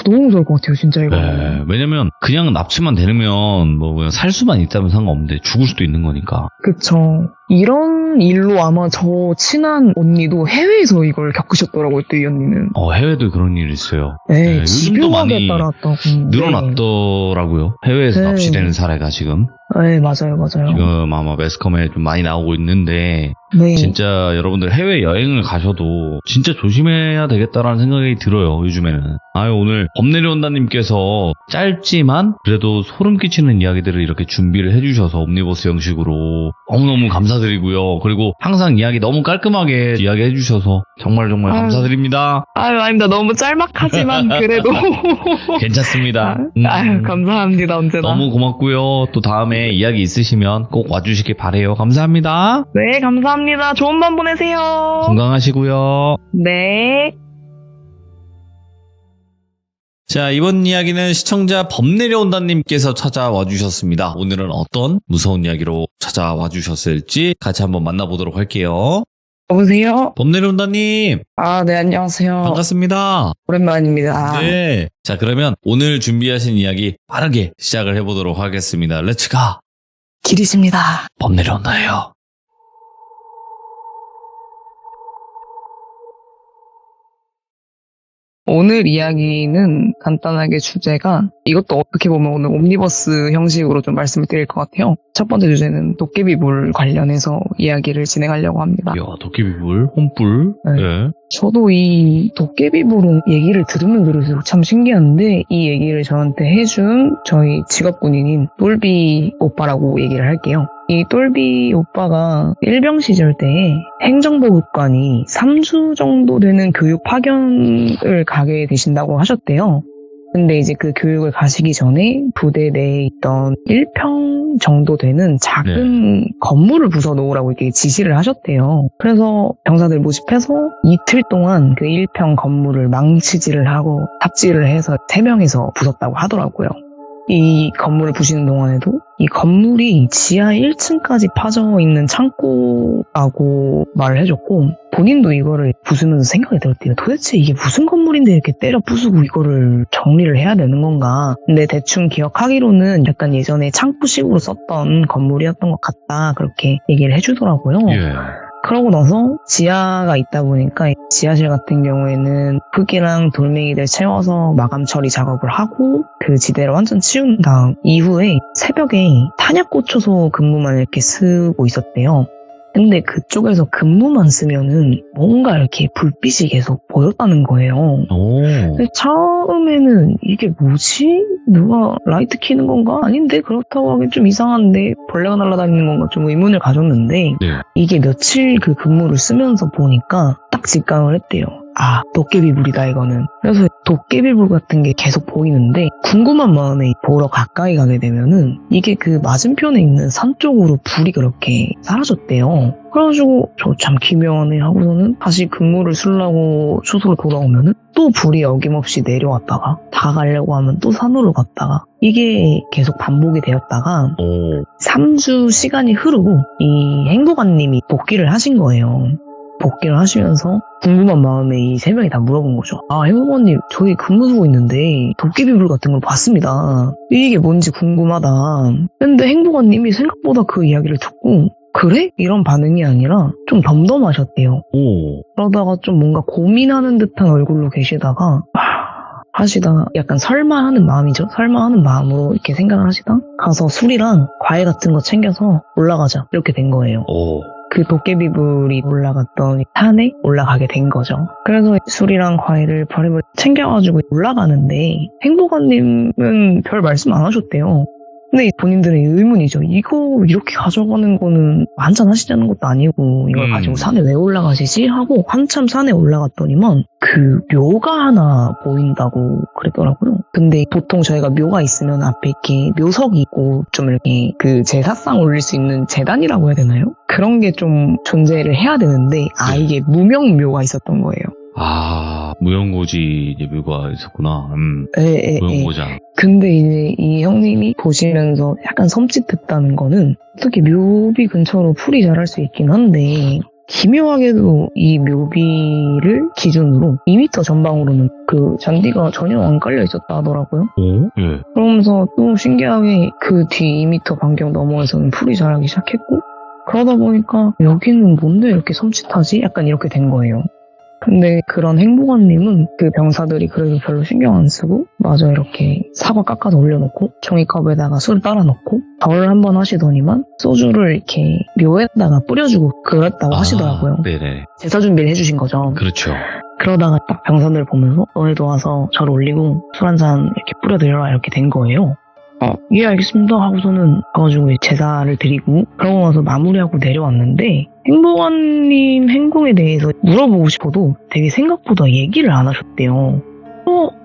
너무 무서울 것 같아요, 진짜 이거. 네, 왜냐면 그냥 납치만 되면 뭐 그냥 살 수만 있다면 상관없는데 죽을 수도 있는 거니까. 그쵸. 이런 일로 아마 저 친한 언니도 해외에서 이걸 겪으셨더라고요, 또 이 언니는. 해외도 그런 일이 있어요. 네, 요즘도 많이 따랐다고. 늘어났더라고요. 해외에서 납치되는 사례가 지금. 네, 맞아요. 지금 아마 매스컴에 좀 많이 나오고 있는데 네. 진짜 여러분들 해외 여행을 가셔도 진짜 조심해야 되겠다라는 생각이 들어요. 요즘에는. 오늘 범 내려온다님께서 짧지만 그래도 소름 끼치는 이야기들을 이렇게 준비를 해주셔서 옴니버스 형식으로 너무너무 감사드리고요. 그리고 항상 이야기 너무 깔끔하게 이야기해 주셔서 정말 감사드립니다. 아닙니다. 너무 짤막하지만 그래도 괜찮습니다. 감사합니다. 언제나. 너무 고맙고요. 또 다음에 이야기 있으시면 꼭 와주시길 바래요. 감사합니다. 네, 감사합니다. 좋은 밤 보내세요. 건강하시고요. 네. 자, 이번 이야기는 시청자 범 내려온다님께서 찾아와 주셨습니다. 오늘은 어떤 무서운 이야기로 찾아와 주셨을지 같이 한번 만나보도록 할게요. 여보세요? 범 내려온다님. 네, 안녕하세요. 반갑습니다. 오랜만입니다. 네. 자, 그러면 오늘 준비하신 이야기 빠르게 시작을 해보도록 하겠습니다. 렛츠 가! 길이십니다. 범 내려온다예요. 오늘 이야기는 간단하게 주제가 이것도 어떻게 보면 오늘 옴니버스 형식으로 좀 말씀을 드릴 것 같아요. 첫 번째 주제는 도깨비불 관련해서 이야기를 진행하려고 합니다. 야, 도깨비불, 혼불. 네. 예. 저도 이 도깨비불은 얘기를 들으면 들을수록 참 신기한데 이 얘기를 저한테 해준 저희 직업군인인 똘비 오빠라고 얘기를 할게요. 이 똘비 오빠가 일병 시절 때에 행정보급관이 3주 정도 되는 교육 파견을 가게 되신다고 하셨대요. 근데 이제 그 교육을 가시기 전에 부대 내에 있던 1평 정도 되는 작은 건물을 부숴 놓으라고 이렇게 지시를 하셨대요. 그래서 병사들 모집해서 이틀 동안 그 1평 건물을 망치질을 하고 삽질을 해서 3명이서 부쉈다고 하더라고요. 이 건물을 부시는 동안에도 이 건물이 지하 1층까지 파져 있는 창고라고 말을 해줬고 본인도 이거를 부수면서 생각이 들었대요. 도대체 이게 무슨 건물인데 이렇게 때려 부수고 이거를 정리를 해야 되는 건가. 근데 대충 기억하기로는 약간 예전에 창고식으로 썼던 건물이었던 것 같다. 그렇게 얘기를 해주더라고요. 예. 그러고 나서 지하가 있다 보니까 지하실 같은 경우에는 흙이랑 돌멩이들 채워서 마감 처리 작업을 하고 그 지대를 완전 치운 다음 이후에 새벽에 탄약고초소 근무만 이렇게 쓰고 있었대요. 근데 그쪽에서 근무만 쓰면은 뭔가 이렇게 불빛이 계속 보였다는 거예요. 오. 근데 처음에는 이게 뭐지? 누가 라이트 켜는 건가? 아닌데 그렇다고 하긴 좀 이상한데 벌레가 날아다니는 건가? 좀 의문을 가졌는데 네. 이게 며칠 그 근무를 쓰면서 보니까 딱 직감을 했대요. 아, 도깨비불이다 이거는. 그래서 도깨비불 같은 게 계속 보이는데 궁금한 마음에 보러 가까이 가게 되면은 이게 그 맞은편에 있는 산 쪽으로 불이 그렇게 사라졌대요. 그래가지고 저 참 기묘하네 하고서는 다시 근무를 쓰려고 초소로 돌아오면은 또 불이 어김없이 내려왔다가 다 가려고 하면 또 산으로 갔다가 이게 계속 반복이 되었다가 3주 시간이 흐르고 이 행보관님이 복귀를 하신 거예요. 복귀를 하시면서 궁금한 마음에 이 3명이 다 물어본 거죠. 아, 행보관님 저희 근무 두고 있는데 도깨비불 같은 걸 봤습니다. 이게 뭔지 궁금하다. 근데 행보관님이 생각보다 그 이야기를 듣고 그래? 이런 반응이 아니라 좀 덤덤하셨대요. 오. 그러다가 좀 뭔가 고민하는 듯한 얼굴로 계시다가 하시다 약간 설마하는 마음이죠. 설마하는 마음으로 이렇게 생각을 하시다 가서 술이랑 과일 같은 거 챙겨서 올라가자 이렇게 된 거예요. 오. 그 도깨비불이 올라갔던 산에 올라가게 된 거죠. 그래서 술이랑 과일을 버리버리 챙겨가지고 올라가는데 행보관님은 별 말씀 안 하셨대요. 근데 본인들의 의문이죠. 이거 이렇게 가져가는 거는 한잔 하시자는 것도 아니고 이걸 가지고 산에 왜 올라가시지? 하고 한참 산에 올라갔더니만 그 묘가 하나 보인다고 그랬더라고요. 근데 보통 저희가 묘가 있으면 앞에 이렇게 묘석이 있고 좀 이렇게 그 제사상 올릴 수 있는 제단이라고 해야 되나요? 그런 게 좀 존재를 해야 되는데 이게 무명묘가 있었던 거예요. 아, 무용고지 묘가 있었구나. 무용고장. 근데 이제 이 형님이 보시면서 약간 섬찟했다는 거는 어떻게 묘비 근처로 풀이 자랄 수 있긴 한데 기묘하게도 이 묘비를 기준으로 2m 전방으로는 그 잔디가 전혀 안 깔려 있었다 하더라고요. 오? 예. 그러면서 또 신기하게 그 뒤 2m 반경 너머에서는 풀이 자라기 시작했고 그러다 보니까 여기는 뭔데 이렇게 섬찟하지? 약간 이렇게 된 거예요. 근데 그런 행보관님은 그 병사들이 그래도 별로 신경 안 쓰고 마저 이렇게 사과 깎아서 올려놓고 종이컵에다가 술 따라 넣고 절을 한번 하시더니만 소주를 이렇게 묘에다가 뿌려주고 그랬다고 하시더라고요. 네네. 제사 준비를 해주신 거죠. 그렇죠. 그러다가 딱 병사들 보면서 너네도 와서 절 올리고 술 한잔 이렇게 뿌려드려라 이렇게 된 거예요. 예 알겠습니다 하고서는 가가지고 제사를 드리고 그러고 나서 마무리하고 내려왔는데 행보관님 행동에 대해서 물어보고 싶어도 되게 생각보다 얘기를 안 하셨대요.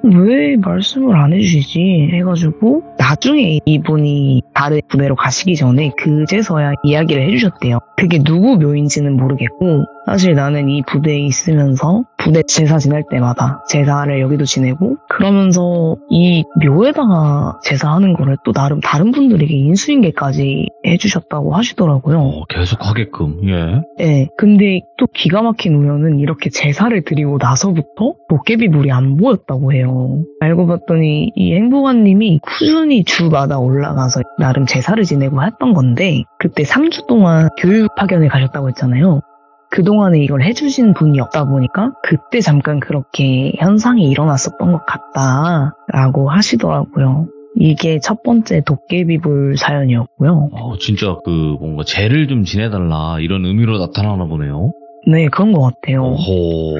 왜 말씀을 안 해주시지? 해가지고 나중에 이분이 다른 부대로 가시기 전에 그제서야 이야기를 해주셨대요. 그게 누구 묘인지는 모르겠고 사실 나는 이 부대에 있으면서 부대 제사 지낼 때마다 제사를 여기도 지내고 그러면서 이 묘에다가 제사하는 거를 또 나름 다른 분들에게 인수인계까지 해주셨다고 하시더라고요. 계속 하게끔. 예. 네. 근데 또 기가 막힌 우연은 이렇게 제사를 드리고 나서부터 도깨비불이 안 보였다고 해요. 알고 봤더니 이 행보관님이 꾸준히 주마다 올라가서 나름 제사를 지내고 했던 건데 그때 3주 동안 교육 파견을 가셨다고 했잖아요. 그동안에 이걸 해주신 분이 없다 보니까 그때 잠깐 그렇게 현상이 일어났었던 것 같다라고 하시더라고요. 이게 첫 번째 도깨비불 사연이었고요. 진짜 뭔가 죄를 좀 지내달라 이런 의미로 나타나나 보네요. 네, 그런 것 같아요. 오호.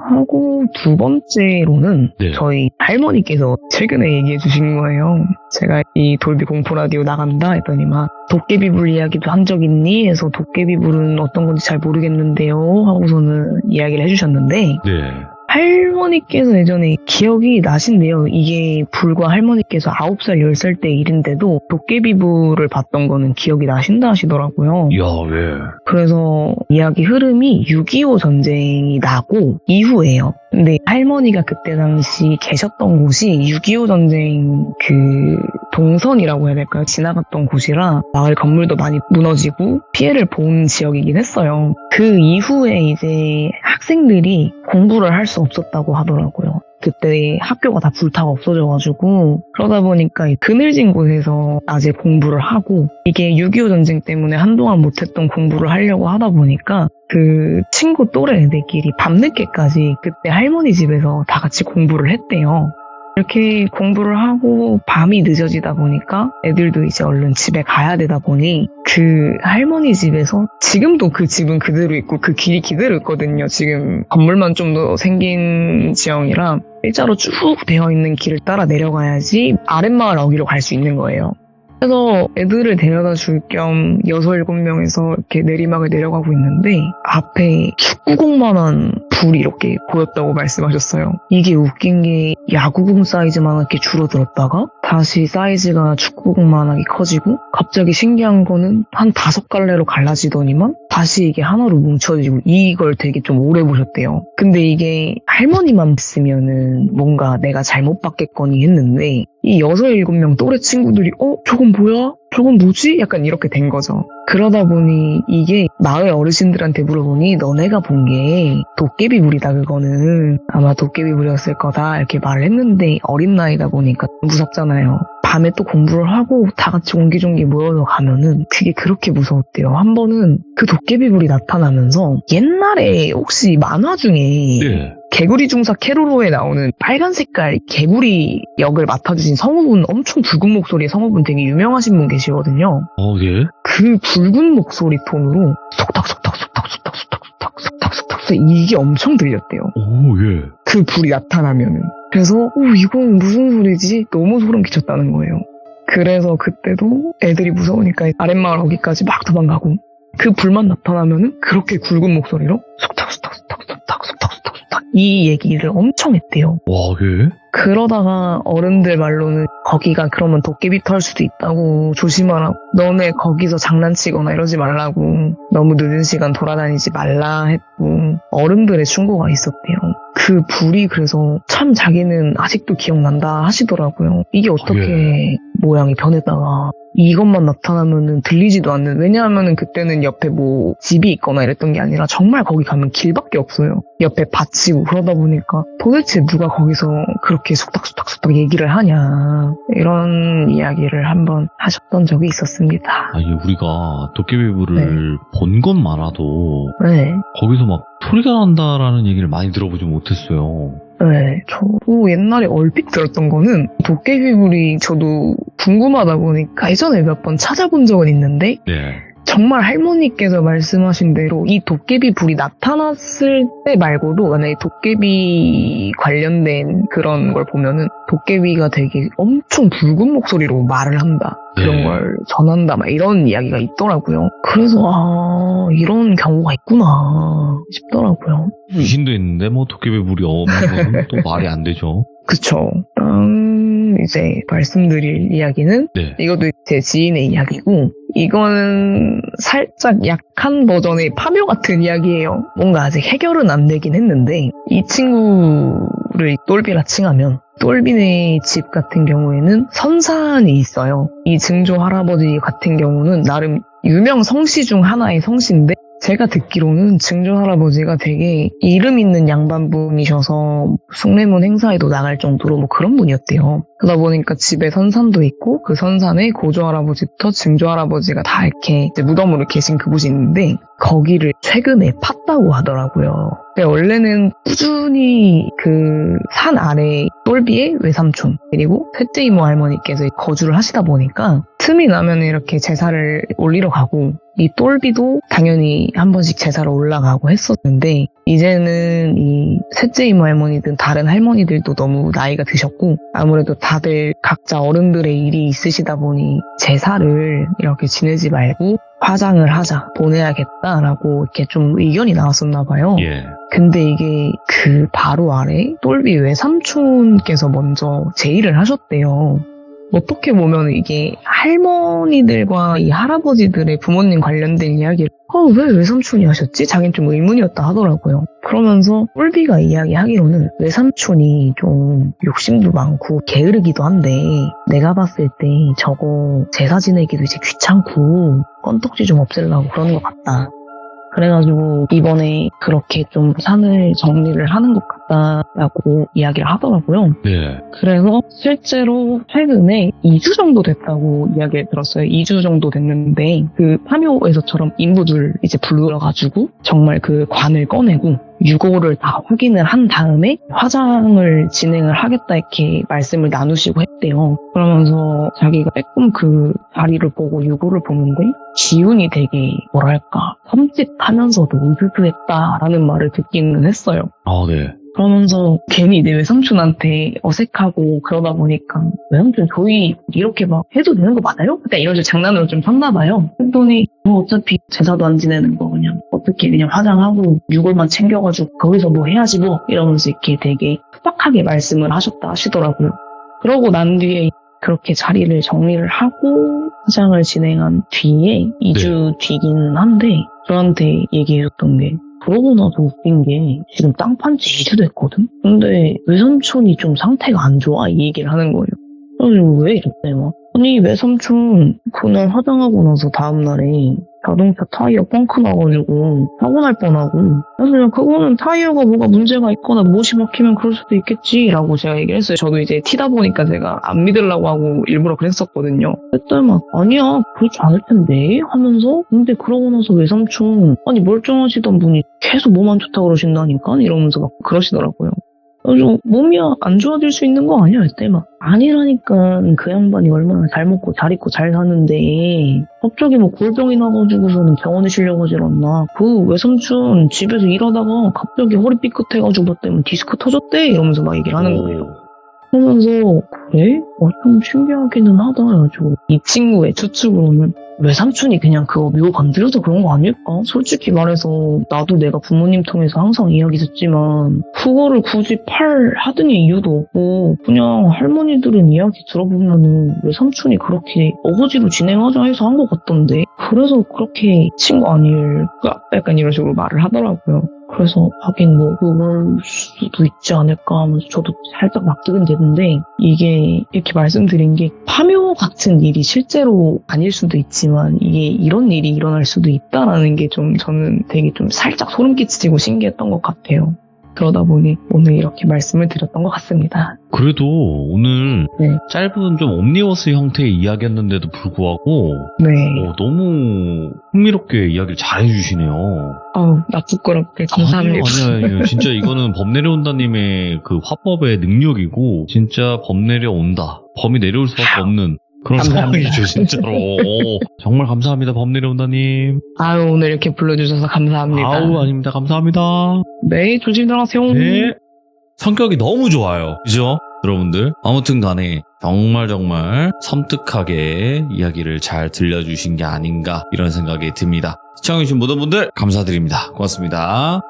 하고 두 번째로는 네. 저희 할머니께서 최근에 얘기해 주신 거예요. 제가 이 돌비 공포 라디오 나간다 했더니만 도깨비불 이야기도 한 적 있니? 해서 도깨비불은 어떤 건지 잘 모르겠는데요 하고서는 이야기를 해주셨는데 네. 할머니께서 예전에 기억이 나신대요. 이게 불과 할머니께서 9살, 10살 때 일인데도 도깨비불을 봤던 거는 기억이 나신다 하시더라고요. 이야, 왜? 그래서 이야기 흐름이 6.25 전쟁이 나고 이후예요. 근데 할머니가 그때 당시 계셨던 곳이 6.25 전쟁 동선이라고 해야 될까요? 지나갔던 곳이라 마을 건물도 많이 무너지고 피해를 본 지역이긴 했어요. 그 이후에 이제 학생들이 공부를 할 수 없었다고 하더라고요. 그때 학교가 다 불타가 없어져가지고 그러다 보니까 그늘진 곳에서 낮에 공부를 하고 이게 6.25 전쟁 때문에 한동안 못했던 공부를 하려고 하다 보니까 그 친구 또래 애들끼리 밤늦게까지 그때 할머니 집에서 다 같이 공부를 했대요. 이렇게 공부를 하고 밤이 늦어지다 보니까 애들도 이제 얼른 집에 가야 되다 보니 그 할머니 집에서 지금도 그 집은 그대로 있고 그 길이 그대로 있거든요. 지금 건물만 좀 더 생긴 지형이라 일자로 쭉 되어 있는 길을 따라 내려가야지 아랫마을 어귀로 갈 수 있는 거예요. 그래서 애들을 데려다 줄 겸 6, 7명에서 이렇게 내리막을 내려가고 있는데 앞에 축구공만한 불이 이렇게 보였다고 말씀하셨어요. 이게 웃긴 게 야구공 사이즈만하게 줄어들었다가 다시 사이즈가 축구공만하게 커지고 갑자기 신기한 거는 한 5갈래로 갈라지더니만 다시 이게 하나로 뭉쳐지고 이걸 되게 좀 오래 보셨대요. 근데 이게 할머니만 봤으면은 뭔가 내가 잘못 봤겠거니 했는데 이 6, 7명 또래 친구들이 저건 뭐야? 저건 뭐지? 약간 이렇게 된 거죠. 그러다 보니 이게 마을 어르신들한테 물어보니 너네가 본 게 도깨비불이다 그거는 아마 도깨비불이었을 거다 이렇게 말을 했는데 어린 나이다 보니까 무섭잖아요. 밤에 또 공부를 하고 다 같이 옹기종기 모여서 가면은 그게 그렇게 무서웠대요. 한 번은 그 도깨비불이 나타나면서 옛날에 혹시 만화 중에 네. 개구리 중사 캐로로에 나오는 빨간 색깔 개구리 역을 맡아주신 성우분 엄청 붉은 목소리의 성우분 되게 유명하신 분 계시거든요. 예? 그 붉은 목소리 톤으로 속닥속닥 이게 엄청 들렸대요. 오, 예. 그 불이 나타나면은. 그래서 이건 무슨 소리지? 너무 소름 끼쳤다는 거예요. 그래서 그때도 애들이 무서우니까 아랫마을 거기까지 막 도망가고 그 불만 나타나면은 그렇게 굵은 목소리로 속닥속닥 이 얘기를 엄청 했대요. 와, 예? 그러다가 어른들 말로는 거기가 그러면 도깨비 털 수도 있다고 조심하라고 너네 거기서 장난치거나 이러지 말라고 너무 늦은 시간 돌아다니지 말라 했고 어른들의 충고가 있었대요. 그 불이 그래서 참 자기는 아직도 기억난다 하시더라고요. 이게 어떻게 모양이 변했다가 이것만 나타나면은 들리지도 않는 왜냐하면은 그때는 옆에 뭐 집이 있거나 이랬던 게 아니라 정말 거기 가면 길밖에 없어요. 옆에 밭이고 그러다 보니까 도대체 누가 거기서 그렇게 속닥속닥 얘기를 하냐 이런 이야기를 한번 하셨던 적이 있었습니다. 아니 우리가 도깨비불을 본 것만아도 네. 거기서 막 소리가 난다라는 얘기를 많이 들어보지 못했어요. 네, 저도 옛날에 얼핏 들었던 거는 도깨비불이 저도 궁금하다 보니까 예전에 몇 번 찾아본 적은 있는데 네. 정말 할머니께서 말씀하신 대로 이 도깨비불이 나타났을 때 말고도 만약에 도깨비 관련된 그런 걸 보면은 도깨비가 되게 엄청 붉은 목소리로 말을 한다. 그런 걸 전한다. 막 이런 이야기가 있더라고요. 그래서 이런 경우가 있구나 싶더라고요. 귀신도 있는데 뭐 도깨비불이 없는 건 또 말이 안 되죠. 그쵸. 이제 말씀드릴 이야기는 이것도 제 지인의 이야기고 이거는 살짝 약한 버전의 파묘 같은 이야기예요. 뭔가 아직 해결은 안 되긴 했는데 이 친구를 똘비라 칭하면 똘비네 집 같은 경우에는 선산이 있어요. 이 증조 할아버지 같은 경우는 나름 유명 성씨 중 하나의 성씨인데 제가 듣기로는 증조 할아버지가 되게 이름 있는 양반분이셔서 숭례문 행사에도 나갈 정도로 뭐 그런 분이었대요. 그러다 보니까 집에 선산도 있고 그 선산에 고조 할아버지부터 증조 할아버지가 다 이렇게 이제 무덤으로 계신 그곳이 있는데 거기를 최근에 팠다고 하더라고요. 원래는 꾸준히 그 산 아래 똘비의 외삼촌 그리고 셋째 이모 할머니께서 거주를 하시다 보니까 틈이 나면 이렇게 제사를 올리러 가고 이 똘비도 당연히 한 번씩 제사를 올라가고 했었는데 이제는 이 셋째 이모 할머니든 다른 할머니들도 너무 나이가 드셨고 아무래도 다들 각자 어른들의 일이 있으시다 보니 제사를 이렇게 지내지 말고 화장을 하자, 보내야겠다라고 이렇게 좀 의견이 나왔었나 봐요. 예. 근데 이게 그 바로 아래 똘비 외삼촌께서 먼저 제의를 하셨대요. 어떻게 보면 이게 할머니들과 이 할아버지들의 부모님 관련된 이야기를 왜 외삼촌이 하셨지? 자기는 좀 의문이었다 하더라고요. 그러면서 똘비가 이야기하기로는 외삼촌이 좀 욕심도 많고 게으르기도 한데 내가 봤을 때 저거 제사 지내기도 이제 귀찮고 껌떡지 좀 없애려고 그러는 것 같다. 그래가지고 이번에 그렇게 좀 산을 정리를 하는 것 같다라고 이야기를 하더라고요. 네. 그래서 실제로 최근에 2주 정도 됐다고 이야기를 들었어요. 2주 정도 됐는데 그 파묘에서처럼 인부들 이제 불러가지고 정말 그 관을 꺼내고 유고를 다 확인을 한 다음에 화장을 진행을 하겠다 이렇게 말씀을 나누시고 했대요. 그러면서 자기가 조금 그 자리를 보고 유고를 보는데 기운이 되게 뭐랄까 섬찟하면서도 으스스했다라는 말을 듣기는 했어요. 아, 네. 그러면서 괜히 내 외삼촌한테 어색하고 그러다 보니까 외삼촌 저희 이렇게 막 해도 되는 거 맞아요? 그때 이런 식으로 장난으로 좀 쳤나 봐요. 했더니 어차피 제사도 안 지내는 거 그냥 어떻게 그냥 화장하고 유골만 챙겨가지고 거기서 뭐 해야지 뭐 이러면서 이렇게 되게 투박하게 말씀을 하셨다 하시더라고요. 그러고 난 뒤에 그렇게 자리를 정리를 하고 화장을 진행한 뒤에 2주 뒤기는 한데 저한테 얘기해줬던 게 그러고 나서 웃긴 게 지금 땅 판지 2주 됐거든? 근데 외삼촌이 좀 상태가 안 좋아 이 얘기를 하는 거예요. 그래가지고 왜 이랬대 막. 아니 외삼촌 그날 화장하고 나서 다음날에 자동차 타이어 펑크 나가지고 사고 날 뻔하고 그래서 그거는 타이어가 뭐가 문제가 있거나 못이 막히면 그럴 수도 있겠지 라고 제가 얘기를 했어요. 저도 이제 티다 보니까 제가 안 믿으려고 하고 일부러 그랬었거든요. 그랬더니 막 아니야 그렇지 않을 텐데 하면서 근데 그러고 나서 외삼촌 아니 멀쩡하시던 분이 계속 몸 안 좋다고 그러신다니까 이러면서 막 그러시더라고요. 그래서 몸이 안 좋아질 수 있는 거 아니야 이때 막 아니라니까 그 양반이 얼마나 잘 먹고 잘 입고 잘 사는데 갑자기 뭐 골병이 나가지고서는 병원에 실려가질 않나. 그 외삼촌 집에서 일하다가 갑자기 허리 삐끗해가지고 뭐 때문에 디스크 터졌대 이러면서 막 얘기를 하는 거예요. 그러면서 그래? 좀 신기하기는 하다 해가지고 이 친구의 추측으로는 외삼촌이 그냥 그거 묘 건드려서 그런 거 아닐까? 솔직히 말해서 나도 내가 부모님 통해서 항상 이야기 듣지만 그거를 굳이 하더니 이유도 없고 그냥 할머니들은 이야기 들어보면은 외삼촌이 그렇게 어거지로 진행하자 해서 한 것 같던데 그래서 그렇게 친 거 아닐까? 약간 이런 식으로 말을 하더라고요. 그래서 하긴 뭐 그럴 수도 있지 않을까 하면서 저도 살짝 납득은 되는데 이게 이렇게 말씀드린 게 파묘 같은 일이 실제로 아닐 수도 있지만 이게 이런 일이 일어날 수도 있다라는 게 좀 저는 되게 좀 살짝 소름 끼치고 신기했던 것 같아요. 그러다 보니 오늘 이렇게 말씀을 드렸던 것 같습니다. 그래도 오늘 네. 짧은 좀 옴니버스 형태의 이야기였는데도 불구하고 네. 너무 흥미롭게 이야기를 잘 해주시네요. 나 부끄럽게 감사합니다. 아니요. 진짜 이거는 범 내려온다님의 그 화법의 능력이고 진짜 범 내려온다. 범이 내려올 수밖에 없는 그런 감사합니다. 상황이죠 진짜로. 정말 감사합니다 범 내려온다님. 오늘 이렇게 불러주셔서 감사합니다. 아닙니다. 감사합니다. 네, 조심 들어가세요. 네. 성격이 너무 좋아요. 그죠? 여러분들. 아무튼 간에 정말 섬뜩하게 이야기를 잘 들려주신 게 아닌가 이런 생각이 듭니다. 시청해주신 모든 분들 감사드립니다. 고맙습니다.